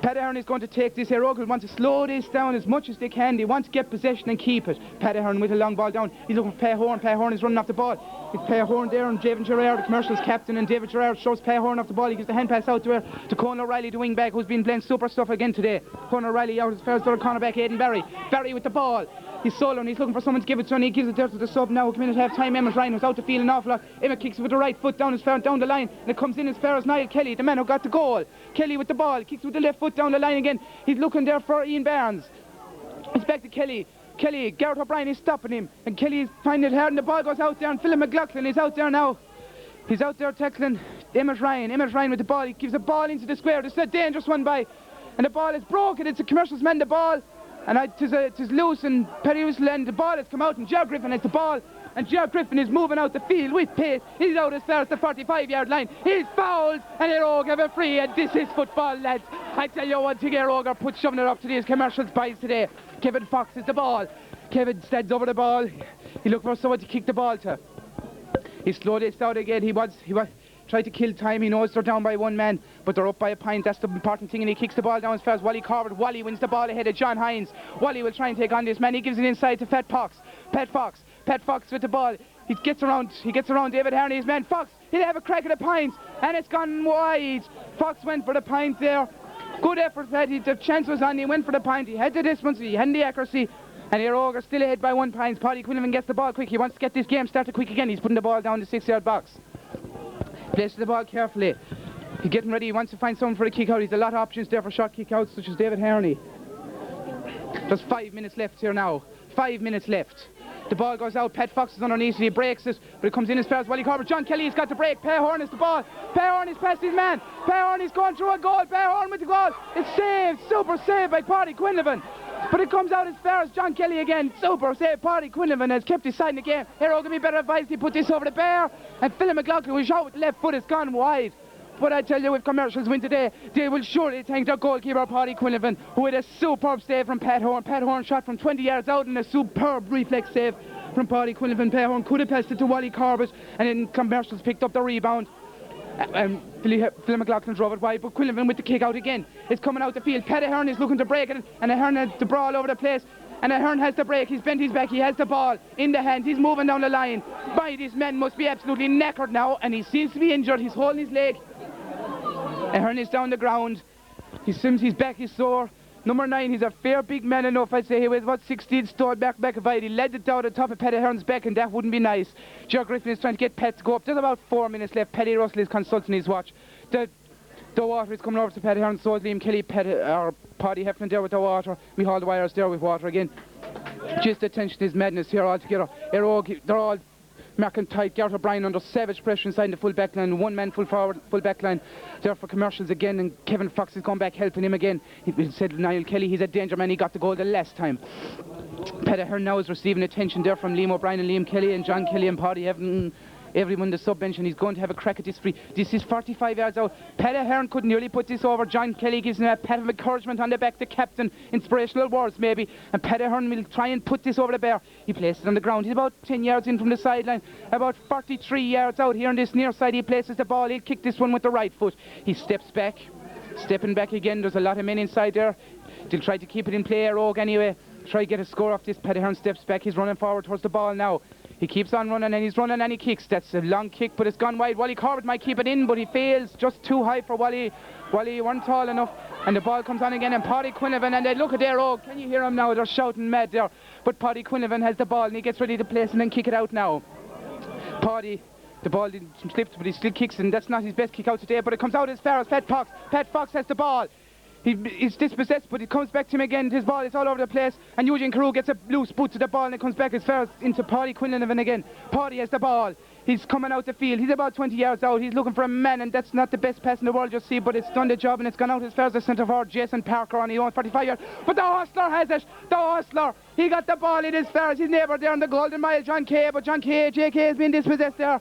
Paddy Hearn is going to take this here. Ogle want to slow this down as much as they can. They want to get possession and keep it. Paddy Hearn with a long ball down. He's looking for Per Horn. Per Horn is running off the ball. It's Per Horn there, and David Gerard, the Commercials captain, and David Gerard shows Per Horn off the ball. He gives the hand pass out to Conal O'Reilly, the wing back, who's been playing super stuff again today. Conal O'Reilly out as far as the other cornerback, Aidan Barry. Barry with the ball. He's solo and he's looking for someone to give it to, and he gives it there to the sub now. Coming at half time, Emmett Ryan was out the field an awful lot. Emmett kicks it with the right foot down as far down the line, and it comes in as far as Niall Kelly, the man who got the goal. Kelly with the ball, kicks with the left foot down the line again. He's looking there for Ian Barnes. It's back to Kelly. Garrett O'Brien is stopping him, and Kelly is finding it hard, and the ball goes out there, and Philip McLaughlin is out there now. He's out there tackling Emmett Ryan. Emmett Ryan with the ball. He gives the ball into the square. This is a dangerous one by, and the ball is broken. It's a Commercials man, the ball. And it is loose, and Perry Whistle, and the ball has come out, and Ger Griffin has the ball, and Ger Griffin is moving out the field with pace. He's out as far as the 45-yard line. He's fouled, and Eire have a free, and this is football, lads. I tell you one thing, Eire put shoving it up to these Commercials boys today. Kevin Fox is the ball. Kevin stands over the ball. He looked for someone to kick the ball to. He slowed this out again. He was tried to kill time. He knows they're down by 1 man, but they're up by a pint. That's the important thing, and he kicks the ball down as far as Wally Corbett. Wally wins the ball ahead of John Hines. Wally will try and take on this man. He gives it inside to Pat Fox with the ball. He gets around David Harney, his man. Fox, he'll have a crack at the pint, and it's gone wide. Fox went for the pint there. Good effort, Pat. The chance was on. He went for the pint. He had the distance, he had the accuracy, And Eire are still ahead by 1 point. Paddy Quinlivan gets the ball quick. He wants to get this game started quick again. He's putting the ball down the 6-yard box. Places the ball carefully. He's getting ready. He wants to find someone for a kick out. He's a lot of options there for short kick outs, such as David Harney. There's 5 minutes left here now. 5 minutes left. The ball goes out. Pat Fox is underneath. He breaks it, but it comes in as far as Wally Corbett. John Kelly's got the break. Pehorn is the ball. Pehorn is past his man. Pehorn is going through a goal. Pehorn with the goal. It's saved. Super save by Paddy Quinlivan. But it comes out as far as John Kelly again. Super save. Paddy Quinlivan has kept his side in the game. Eire can be better advised. He put this over the bar. And Philip McLaughlin, who shot with the left foot, has gone wide. But I tell you, if Commercials win today, they will surely thank their goalkeeper, Paddy Quinlivan, who had a superb save from Pat Horn. Pat Horn shot from 20 yards out and a superb reflex save from Paddy Quinlivan. Pat Horn could have passed it to Wally Corbett, and then Commercials picked up the rebound. Phil McLaughlin drove it wide, but Quinlivan with the kick out again. It's coming out the field. Pat Ahern is looking to break it, and Ahern has the brawl over the place. And Ahern has the break. He's bent his back. He has the ball in the hand. He's moving down the line. By this man must be absolutely knackered now, and he seems to be injured. He's holding his leg. Ahern is down the ground. He seems his back is sore. Number 9, he's a fair big man enough. I'd say he was about 16 stone back of it. He led it down the top of Pat Ahern's back, and that wouldn't be nice. Joe Griffin is trying to get Pat to go up. There's about 4 minutes left. Paddy Russell is consulting his watch. The water is coming over to Pat Ahern, so is Liam Kelly, Paddy Heflin there with the water. Micheál the Wires there with water again. Just attention to his madness here altogether. They're all marking tight. Gareth O'Brien under savage pressure inside the full back line. One man full forward, full back line. There for Commercials again, and Kevin Fox is going back helping him again. He said Niall Kelly, he's a danger man. He got the goal the last time. Pat Ahern now is receiving attention there from Liam O'Brien and Liam Kelly and John Kelly and Paddy Heflin. Everyone in the sub-bench, and he's going to have a crack at this free. This is 45 yards out. Pat Ahern could nearly put this over. John Kelly gives him a pat of encouragement on the back, the captain. Inspirational words, maybe. And Pat Ahern will try and put this over the bar. He places it on the ground. He's about 10 yards in from the sideline. About 43 yards out here on this near side. He places the ball. He'll kick this one with the right foot. He steps back. Stepping back again. There's a lot of men inside there. They'll try to keep it in play, Rogue anyway. Try to get a score off this. Pat Ahern steps back. He's running forward towards the ball now. He keeps on running, and he's running and he kicks. That's a long kick, but it's gone wide. Wally Corbett might keep it in, but he fails. Just too high for Wally. Wally weren't tall enough, and the ball comes on again, and Paddy Quinlivan, and they look at their can you hear him now? They're shouting mad there. But Paddy Quinlivan has the ball, and he gets ready to place and then kick it out now. Paddy, the ball didn't slip, but he still kicks, and that's not his best kick out today, but it comes out as far as Pat Fox. Pat Fox has the ball. He's dispossessed, but it comes back to him again. His ball is all over the place, and Eugene Carew gets a loose boot to the ball, and it comes back as far as into Paddy Quinlivan again. Paddy has the ball. He's coming out the field. He's about 20 yards out. He's looking for a man, and that's not the best pass in the world, you see, but it's done the job, and it's gone out as far as the centre forward, Jason Parker, on his own 45 yards. But the hustler has it. The hustler. He got the ball in as far as his neighbour there in the Golden Mile, John Kay, but JK has been dispossessed there.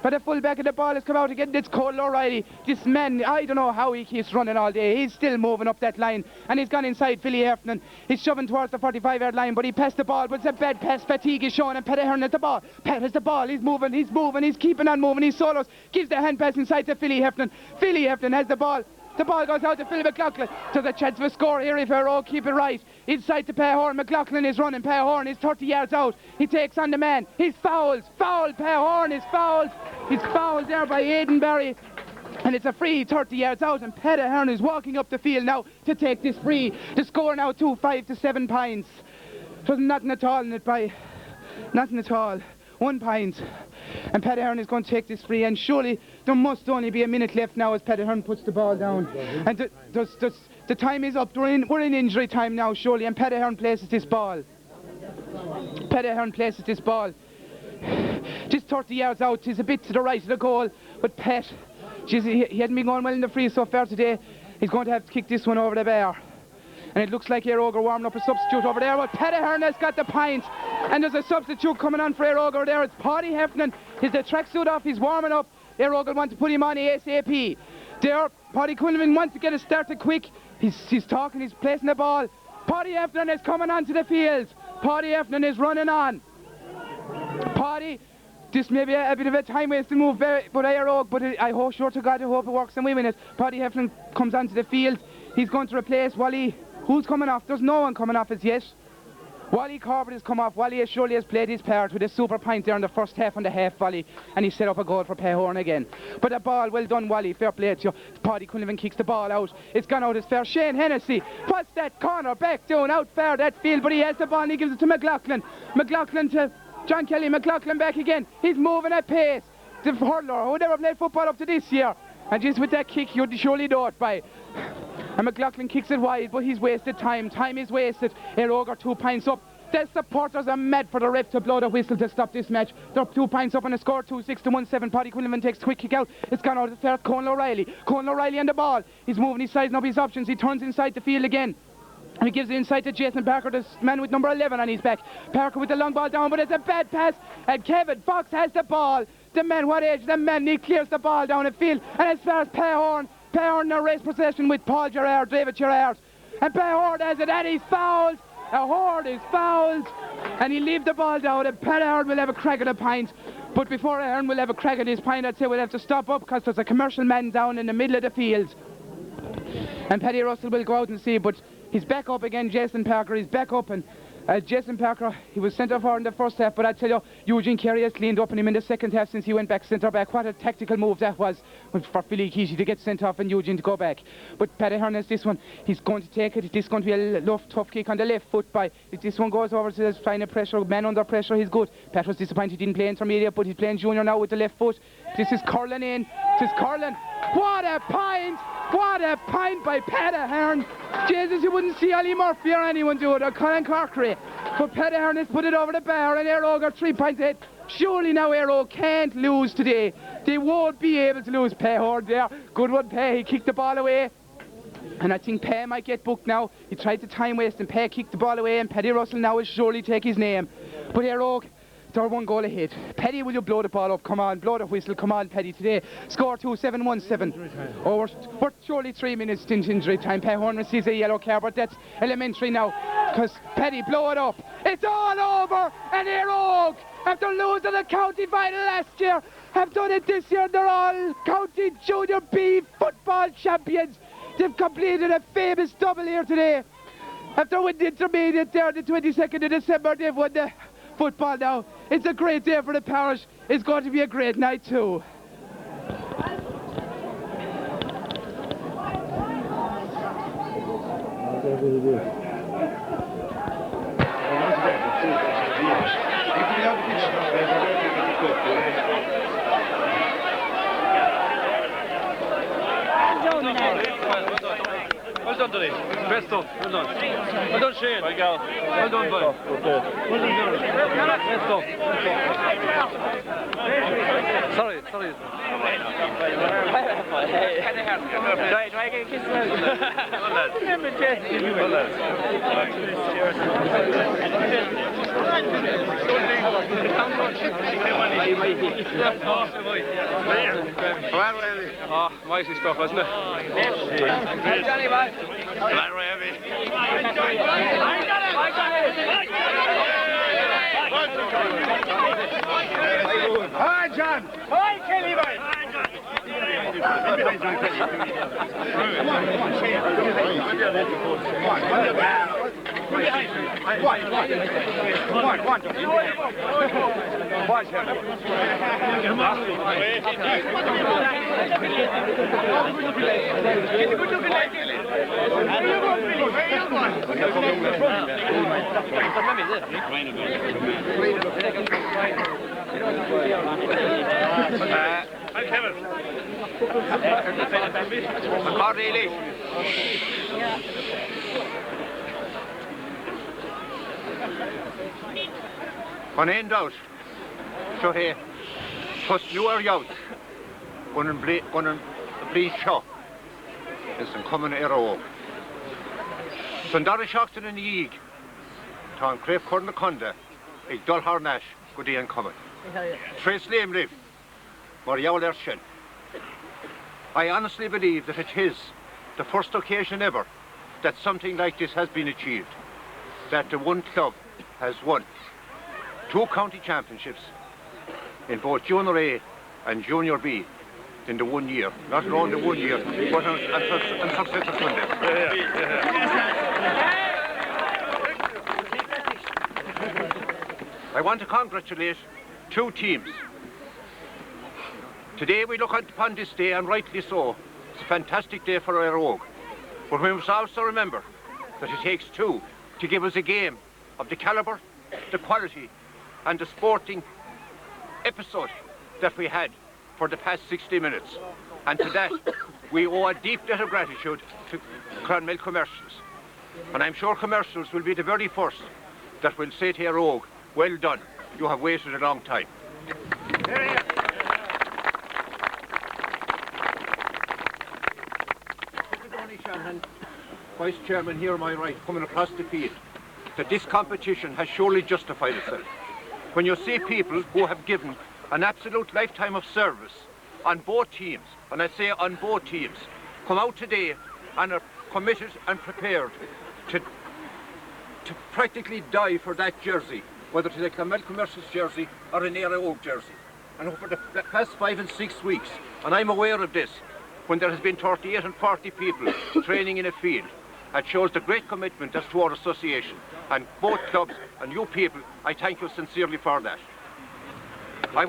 But the full back of the ball has come out again. It's Cole O'Reilly. This man, I don't know how he keeps running all day. He's still moving up that line, and he's gone inside Philly Heflin. He's shoving towards the 45-yard line, but he passed the ball, but it's a bad pass. Fatigue is showing, and Pat Ahern has the ball. Pat has the ball. He's moving, he's keeping on moving. He's solos. Gives the hand pass inside to Philly Heflin. Philly Heflin has the ball. The ball goes out to Phil McLaughlin. There's a chance for a score here if Eire keep it right. Inside to Pehorn. McLaughlin is running. Pehorn is 30 yards out. He takes on the man. He's fouled. Fouled. Pehorn is fouled. He's fouled there by Aidan Barry. And it's a free 30 yards out. And Pat Ahern is walking up the field now to take this free. The score now 5 to 7 points. There's nothing at all in it by. Nothing at all. 1 point. And Pat Ahern is going to take this free, and surely there must only be a minute left now as Pat Ahern puts the ball down. And the time is up. We're in injury time now, surely, and Pat Ahern places this ball. Pat Ahern places this ball. Just 30 yards out. He's a bit to the right of the goal, but Pat, geez, he hadn't been going well in the free so far today. He's going to have to kick this one over the bar. And it looks like Eire are warming up a substitute over there, but Pat Ahern has got the point. And there's a substitute coming on for Eire there. It's Paddy Heflin. He's the tracksuit off, he's warming up. Eire want to put him on ASAP. There, Paddy Quinlivan wants to get it started quick. He's talking, he's placing the ball. Paddy Heflin is coming onto the field. Paddy Heflin is running on. Paddy, this may be a bit of a time-wasting move, but I hope, sure to God, I hope it works and we win it. Paddy Heflin comes onto the field. He's going to replace Wally. Who's coming off? There's no one coming off as yet. Wally Corbett has come off. Wally surely has played his part with a super point there in the first half and the half volley, and he set up a goal for Pehorn again. But a ball, well done Wally, fair play to you. Paddy Quinlivan kicks the ball out. It's gone out as fair. Shane Hennessy, what's that corner back down out fair that field, but he has the ball and he gives it to McLaughlin. McLaughlin to John Kelly. McLaughlin back again. He's moving at pace. The hurler who never played football up to this year, and just with that kick you'd surely know it by. And McLaughlin kicks it wide, but he's wasted time. Time is wasted. Eire are 2 points up. The supporters are mad for the ref to blow the whistle to stop this match. They're 2 points up on the score, 2-6 to 1-7. Paddy Quinlivan takes a quick kick out. It's gone out of the fair. Conal O'Reilly. Conal O'Reilly on the ball. He's moving, he's sizing up his options. He turns inside the field again. And he gives it inside to Jason Parker, the man with number 11 on his back. Parker with the long ball down, but it's a bad pass. And Kevin Fox has the ball. The man, what age? The man, he clears the ball down the field. And as far as Pehorn now race possession with Paul Gerrard, David Gerrard. And Pehorn has it, and he's fouled. A Horde is fouled. And he leaves the ball down, and Pehorn will have a crack at a pint. But before Aaron will have a crack at his pint, I'd say we'll have to stop up because there's a commercial man down in the middle of the field. And Paddy Russell will go out and see, but he's back up again, Jason Parker. He's back up, and Jason Parker, he was centre forward in the first half, but I tell you, Eugene Carey has cleaned up on him in the second half since he went back centre back. What a tactical move that was for Philly Keesey to get sent off and Eugene to go back. But Paddy Hearn has this one. He's going to take it. This is going to be a tough kick on the left foot by. If this one goes over to the final pressure, man under pressure, he's good. Pat was disappointed he didn't play intermediate, but he's playing junior now with the left foot. This is curling in. This is curling. What a pint! What a pint by Paddy Hearn. Jesus, you wouldn't see Ali Murphy or anyone do it, or Colin Corkery. But Paddy Hearn has put it over the bar, and Eire got 3 points ahead. Surely now Eire can't lose today. They won't be able to lose. Pehorn there. Good one, Peh. He kicked the ball away. And I think Peh might get booked now. He tried to time waste, and Peh kicked the ball away, and Paddy Russell now will surely take his name. But Eire, they're 1 goal ahead. Paddy, will you blow the ball up? Come on, blow the whistle. Come on, Paddy, today. Score 2-7-1-7. Oh, we're surely 3 minutes into injury time. Pehorn receives a yellow card, but that's elementary now. Because Paddy, blow it up. It's all over. And Eire, after losing the county final last year, have done it this year. They're all county junior B football champions. They've completed a famous double here today. After winning the intermediate there on the 22nd of December, they've won the football now. It's a great day for the parish. It's going to be a great night too. Well done, Donny. Presto. Well done. Well done, Shane. Well done, boy. Well done, Presto. Sorry. Do I get a kiss? Oh, mighty stuff, wasn't it? Johnny, bye. Hi, John. Hi, Kelly, bye. I'm Kevin. Annacarty. When in doubt, so here, plus you are out. Gonna bleed show. It's in common Eire. Sundari Shockton in the Eag. Tom Crave Corn the Conda. A dull harnash. Good day and common. Trace Liam live. Mariaul Ershin. I honestly believe that it is the first occasion ever that something like this has been achieved. That the one club has won 2 county championships in both Junior A and Junior B in the 1 year. Not only the 1 year, but on successive Sundays. I want to congratulate two teams. Today we look upon this day, and rightly so. It's a fantastic day for Eire Og. But we must also remember that it takes two to give us a game of the calibre, the quality and the sporting episode that we had for the past 60 minutes. And to that, we owe a deep debt of gratitude to Clonmel commercials. And I'm sure commercials will be the very first that will say to Eire Og, well done, you have waited a long time. Vice Chairman here on my right, coming across the field, that this competition has surely justified itself. When you see people who have given an absolute lifetime of service on both teams, and I say on both teams, come out today and are committed and prepared to practically die for that jersey, whether it's a Clonmel Commercials jersey or an Eire Og jersey. And over the past 5 and 6 weeks, and I'm aware of this, when there has been 38 and 40 people training in a field, it shows the great commitment as to our association. And both clubs and you people, I thank you sincerely for that. I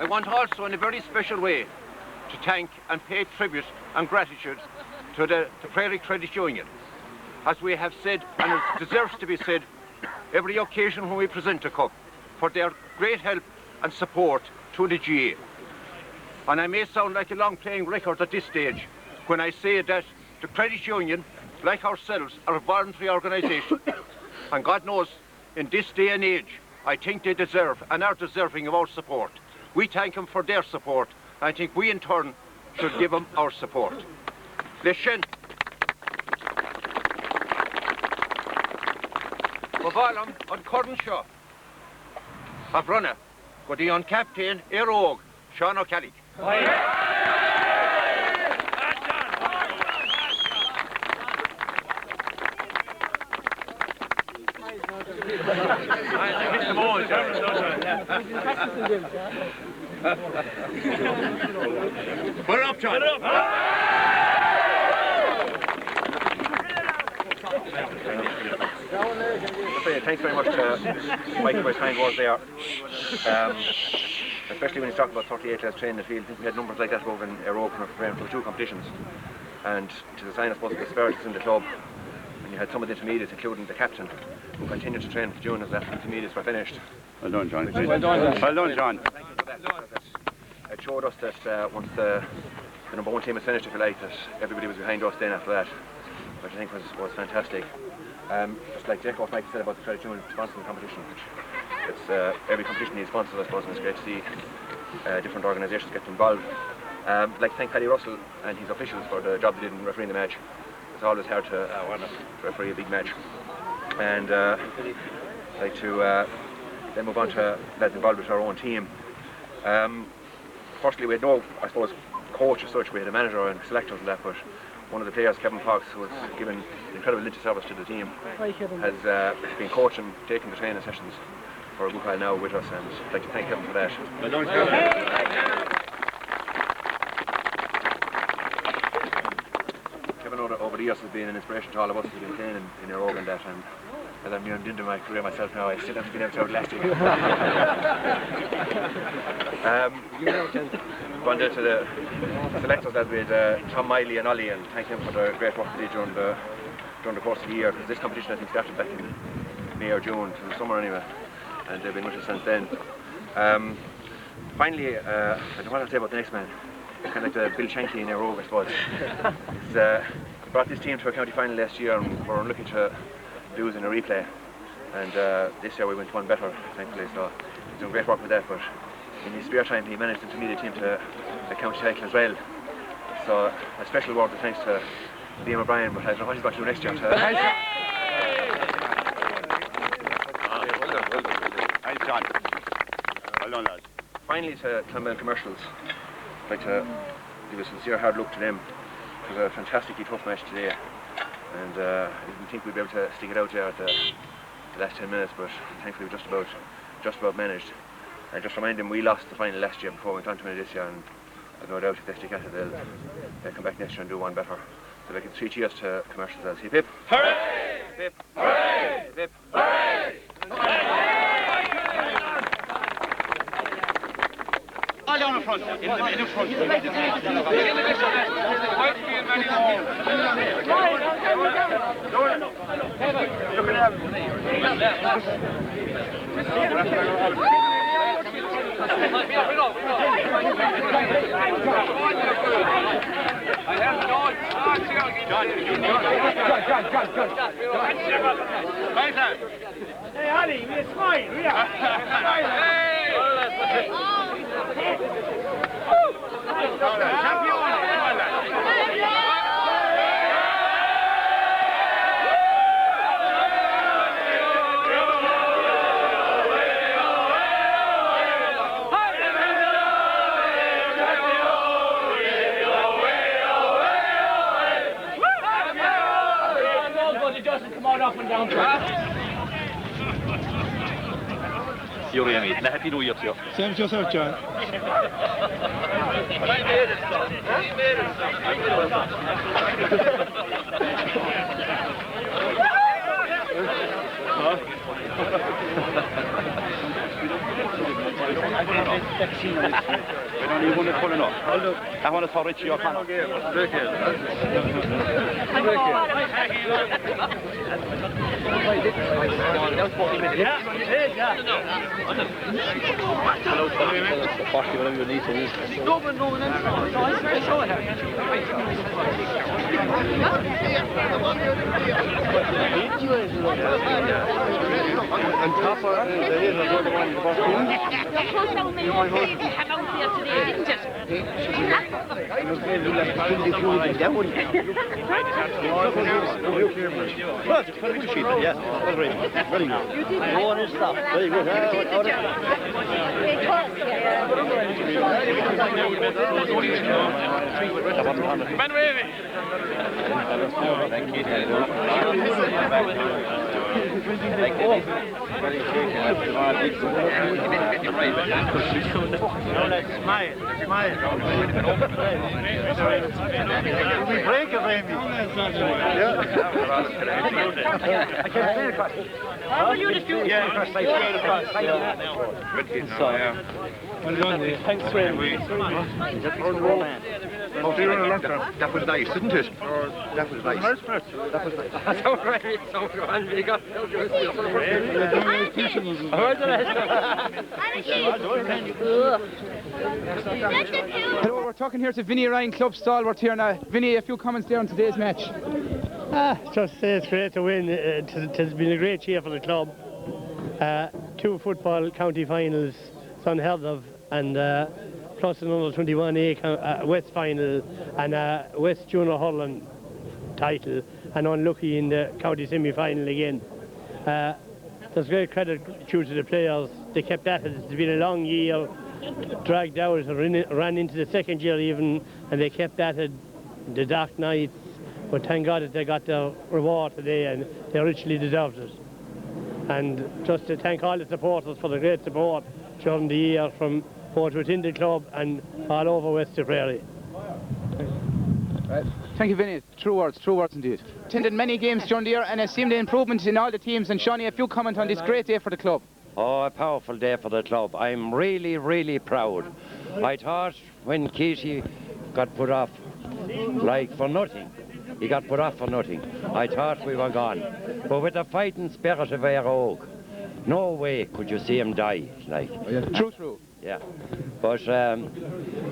want also in a very special way to thank and pay tribute and gratitude to the Tipperary Credit Union. As we have said, and it deserves to be said, every occasion when we present a cup, for their great help and support to the GA. And I may sound like a long playing record at this stage when I say that the credit union, like ourselves, are a voluntary organisation. And God knows, in this day and age, I think they deserve and are deserving of our support. We thank them for their support. I think we in turn should give them our support. Listen. Mavalum on Cornshaw. Abrunna, go the on captain Eire Og, Sean O'Kelly. Put it up, John. Put it up. Thanks very much to Mike for his kind words there. Especially when he's talking about 38 lads trained in the field. I think we had numbers like that over in Eire Og preparing for 2 competitions. And to the sign, I suppose, of the spirit in the club. And you had some of the intermediates, including the captain, who continued to train for juniors after the intermediates were finished. Well done, John. Well done, John. Thank you for that. It showed us that once the number 1 team was finished, if you like, that everybody was behind us then after that, which I think was fantastic. Just like Jacob Mike said about the credit union sponsoring the competition, it's every competition he sponsors, I suppose, and it's great to see different organisations get involved. I'd like to thank Paddy Russell and his officials for the job they did in refereeing the match. It's always hard to referee a big match. And I'd like to then move on to lads involved with our own team. Firstly, we had no, I suppose, coach as such. We had a manager and selectors and that, but one of the players, Kevin Fox, who has given incredible service to the team, has been coaching, taking the training sessions for a good while now with us, and I'd like to thank Kevin for that. Well done, Kevin over the years has been an inspiration to all of us who've been playing in Eire Og and that, and as I'm nearing the end of my career myself now, I still haven't been able to outlast him. Gone down to the selectors that with Tom Miley and Ollie, and thank him for the great work they did during the course of the year, because this competition I think started back in May or June, in the summer anyway, and they've been with us since then. Finally, I don't know what to say about the next man. Kind of like the Bill Shankly in Eire Og, I suppose. We brought this team to a county final last year and we were unlucky to lose in a replay, and this year we went one better, thankfully, so he's doing great work with that. But in his spare time he managed to intermediate team to the county title as well, so a special word of thanks to Liam O'Brien, but I don't know what he's going to do next year. Well done, lads. Finally, to Clonmel Commercials, I'd like to give a sincere hard look to them. It was a fantastically tough match today, and I didn't think we'd be able to stick it out there at the last 10 minutes, but thankfully we just about managed. I just remind them we lost the final last year before we went on to win it this year, and I've no doubt if they stick at it, they'll come back next year and do one better. So like 3 cheers to commercials as hip hip. Hooray! Hip. Hooray! Hip. Hooray! All down in front. In front. Hey, Ali, we're smile. You Amy, Happy New Year to you. Same to yourself, John. I don't even want to pull enough. I want to throw Richie up. That was nice, didn't it? That was nice. That was nice. That's all right. It's all gone. We got Hello, we're talking here to Vinnie Ryan, club stalwart here now. Vinnie, a few comments there on today's match. Just say it's great to win. It's been a great year for the club. 2 football county finals, it's unheard of, and plus an under 21A West final and a West Junior Hurling title, and unlucky in the county semi-final again. There's great credit due to the players. They kept at it. It's been a long year, dragged out, ran into the second year even, and they kept at it, the dark nights. But thank God that they got their reward today, and they richly deserved it. And just to thank all the supporters for the great support during the year from both within the club and all over West Tipperary. Right. Thank you, Vinnie. True words indeed. Attended many games during the year and has seen the improvement in all the teams. And Shawnee, a few comments on this great day for the club. Oh, a powerful day for the club. I'm really, really proud. I thought when Keesey got put off, like for nothing, he got put off for nothing. I thought we were gone. But with the fighting spirit of Eire Oak, no way could you see him die. Like. True. Yeah. But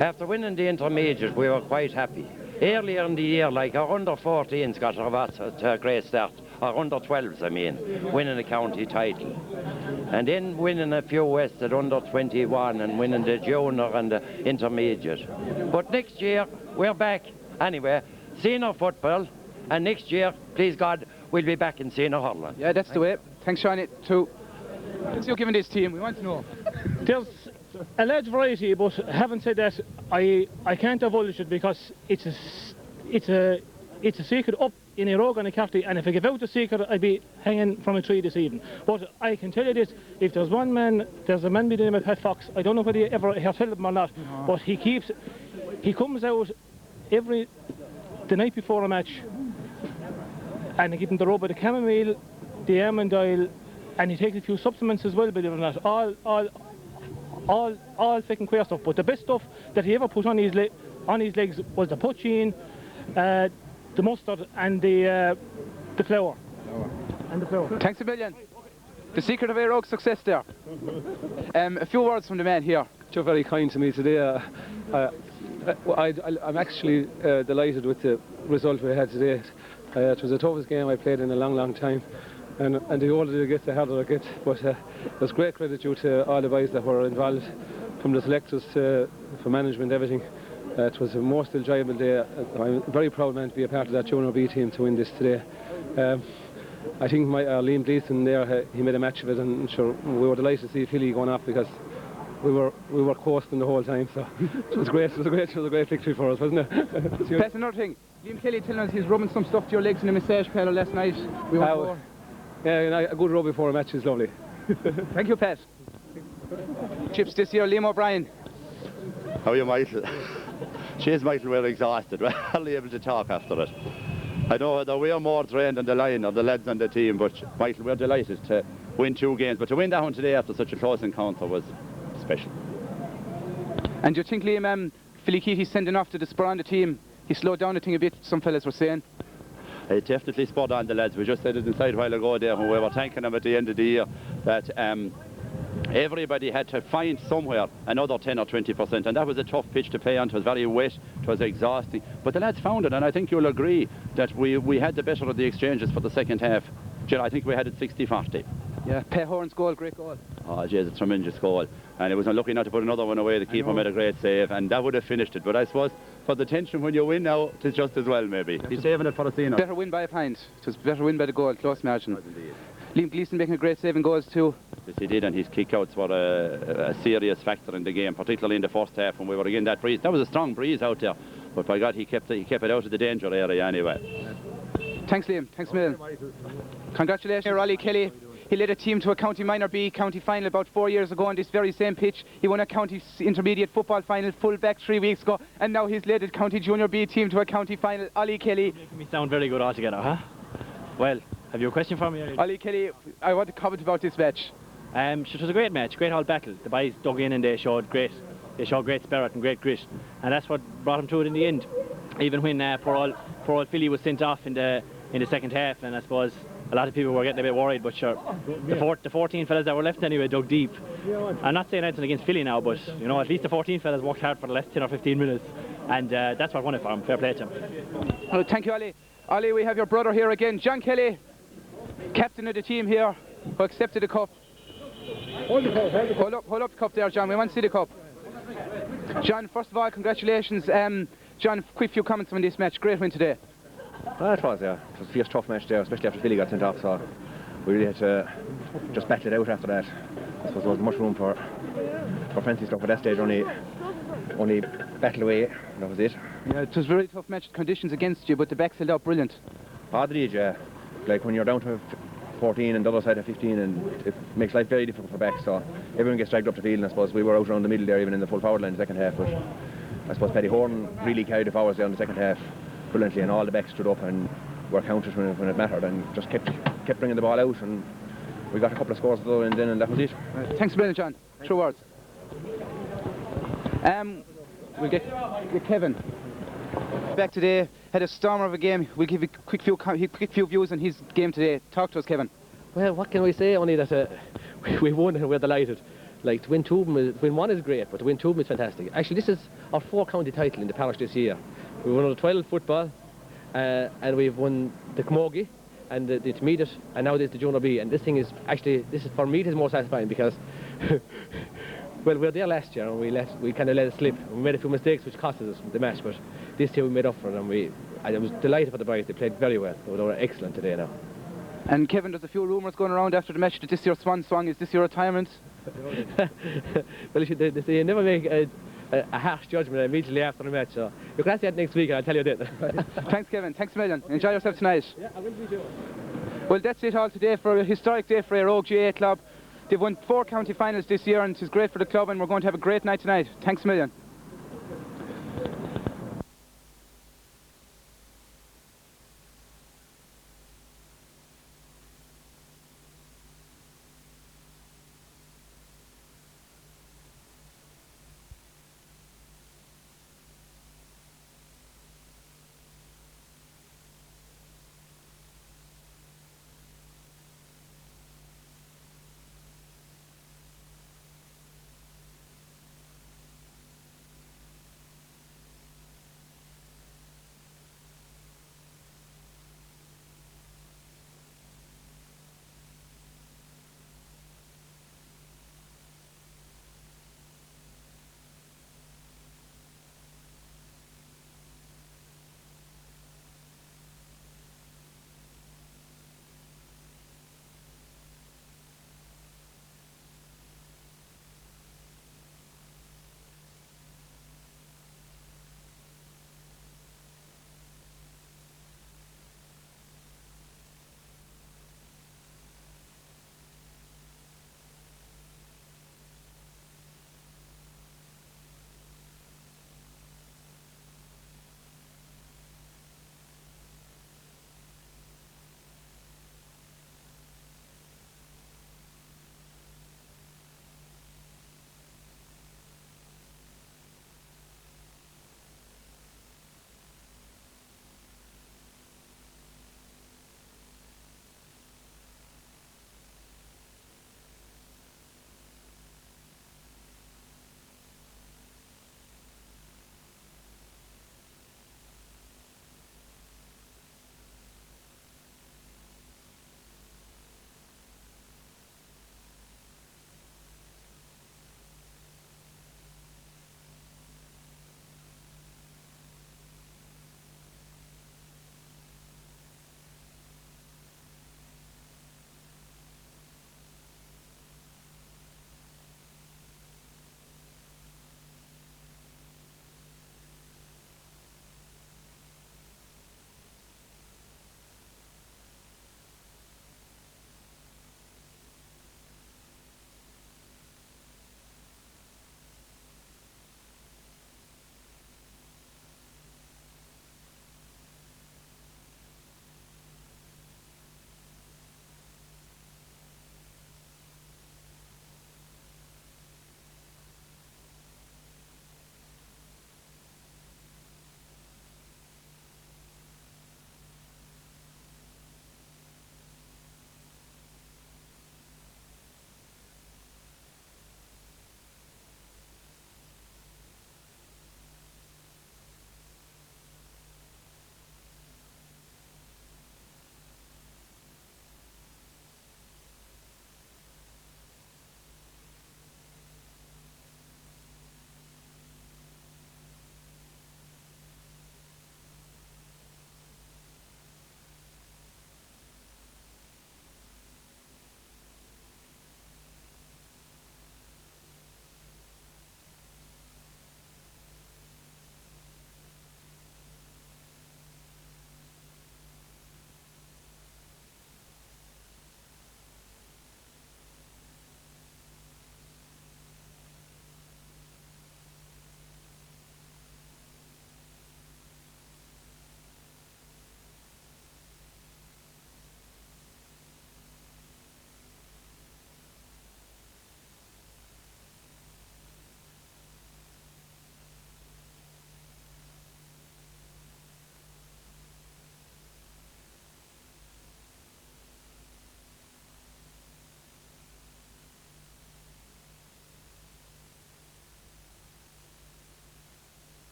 after winning the intermediate, we were quite happy. Earlier in the year, like our under-14s got a great start. Our under-12s, I mean, winning the county title. And then winning a few West at under-21 and winning the junior and the intermediate. But next year, we're back. Anyway, senior football, and next year, please God, we'll be back in senior hurling. Yeah, that's the way. Thanks, Shawnee. What's you giving this team? We want to know. There's a large variety, but having said that, I can't divulge it because it's a secret up in Eire and Annacarty, and if I give out the secret, I'd be hanging from a tree this evening. But I can tell you this: if there's one man, there's a man by the name of Pat Fox. I don't know whether you ever heard tell him or not, but he comes out every the night before a match, and they give him the rub of the chamomile, the almond oil, and he takes a few supplements as well, believe it or not. All fucking queer stuff. But the best stuff that he ever put on his legs was the poachine, the mustard, and the flour. Thanks a million. The secret of Eire's success there. A few words from the man here. You're very kind to me today. I'm actually delighted with the result we had today. It was the toughest game I played in a long time, and the older you get, the harder it gets. But there's great credit due to all the boys that were involved, from the selectors to for management, everything. It was the most enjoyable day. I'm a very proud man to be a part of that Junior B team to win this today. I think Liam Gleeson there, he made a match of it, and sure, we were delighted to see Philly going off because we were coasting the whole time. So it was great. It was a great victory for us, wasn't it? That's another thing. Liam Kelly telling us he's rubbing some stuff to your legs in a massage parlour last night. Yeah, a good rub before a match is lovely. Thank you, Pat. Chips this year, Liam O'Brien. How are you, Michael? She's Michael, we're exhausted. We're hardly able to talk after it. I know that we are more trained than the line or the lads on the team, but Michael, we're delighted to win 2 games. But to win that one today after such a close encounter was special. And do you think, Liam, Philly Keaty's sending off to the spur on the team, he slowed down the thing a bit, some fellas were saying? It definitely spurred on the lads. We just said it inside a while ago there when we were thanking them at the end of the year that everybody had to find somewhere another 10 or 20%, and that was a tough pitch to play on. It was very wet, it was exhausting, but the lads found it, and I think you'll agree that we had the better of the exchanges for the second half. I think we had it 60-40. Yeah, Pat Horan's goal, great goal. Oh, geez, a tremendous goal. And it was unlucky not to put another one away. The keeper made a great save, and that would have finished it. But I suppose for the tension when you win now, it's just as well, maybe. He's saving it for the scene. Better win by a pint. It was better win by the goal, close margin. Liam Gleeson making a great save and goals too. Yes, he did, and his kick-outs were a serious factor in the game, particularly in the first half when we were in that breeze. That was a strong breeze out there, but by God, he kept it out of the danger area anyway. Thanks, Liam. Thanks, Millen. Congratulations, Ollie Kelly. He led a team to a county minor B county final about 4 years ago on this very same pitch. He won a county intermediate football final full back 3 weeks ago, and now he's led a county junior B team to a county final. Ollie Kelly. Making me sound very good altogether, huh? Well, have you a question for me? Ollie Kelly, I want to comment about this match. It was a great match, great old battle. The boys dug in and they showed great spirit and great grit, and that's what brought them through it in the end. Even when poor old Philly was sent off in the second half, and I suppose a lot of people were getting a bit worried, but sure, the 14 fellas that were left anyway dug deep. I'm not saying anything against Philly now, but you know, at least the 14 fellas worked hard for the last 10 or 15 minutes, and that's what won it for them. Fair play to them. Oh, thank you, Ollie. Ollie, we have your brother here again, John Kelly, captain of the team here, who accepted the cup. Hold up the cup there, John. We want to see the cup. John, first of all, congratulations. John, quick few comments on this match. Great win today. It was a fierce, tough match there, especially after Philly got sent off, so we really had to just battle it out after that. I suppose there wasn't much room for fancy stuff at that stage, only battle away, that was it. Yeah, it was a very tough match, conditions against you, but the backs held out brilliant. Yeah. Like when you're down to 14 and the other side of 15, and it makes life very difficult for backs, so everyone gets dragged up the field, and I suppose we were out around the middle there, even in the full forward line in the second half, but I suppose Paddy Horan really carried the forwards there in the second half brilliantly, and all the backs stood up and were counted when it mattered, and just kept bringing the ball out, and we got a couple of scores though, and that was it. Right. Thanks a million, John. True words. We'll get Kevin back today. Had a stormer of a game. We'll give you quick few views on his game today. Talk to us, Kevin. Well, what can we say? Only that we won and we're delighted. Like, to win two of them, win one is great, but to win two of them is fantastic. Actually, this is our 4th county title in the parish this year. We won under 12 football, and we've won the Camogie and the intermediate, and now there's the Junior B. And this thing is actually, for me, this is more satisfying because, well, we were there last year and we kind of let it slip. We made a few mistakes which cost us the match, but this year we made up for it, and I was delighted for the boys. They played very well. They were excellent today now. And Kevin, there's a few rumours going around after the match that this your swan song. Is this your retirement? Well, they say you never make a harsh judgment immediately after the match, so you can ask that next week and I'll tell you that. Thanks, Kevin. Thanks a million. Enjoy yourself tonight. Yeah, I will be sure. Well, that's it all today for a historic day for Eire GAA Club. They've won 4 county finals this year, and it's great for the club, and we're going to have a great night tonight. Thanks a million.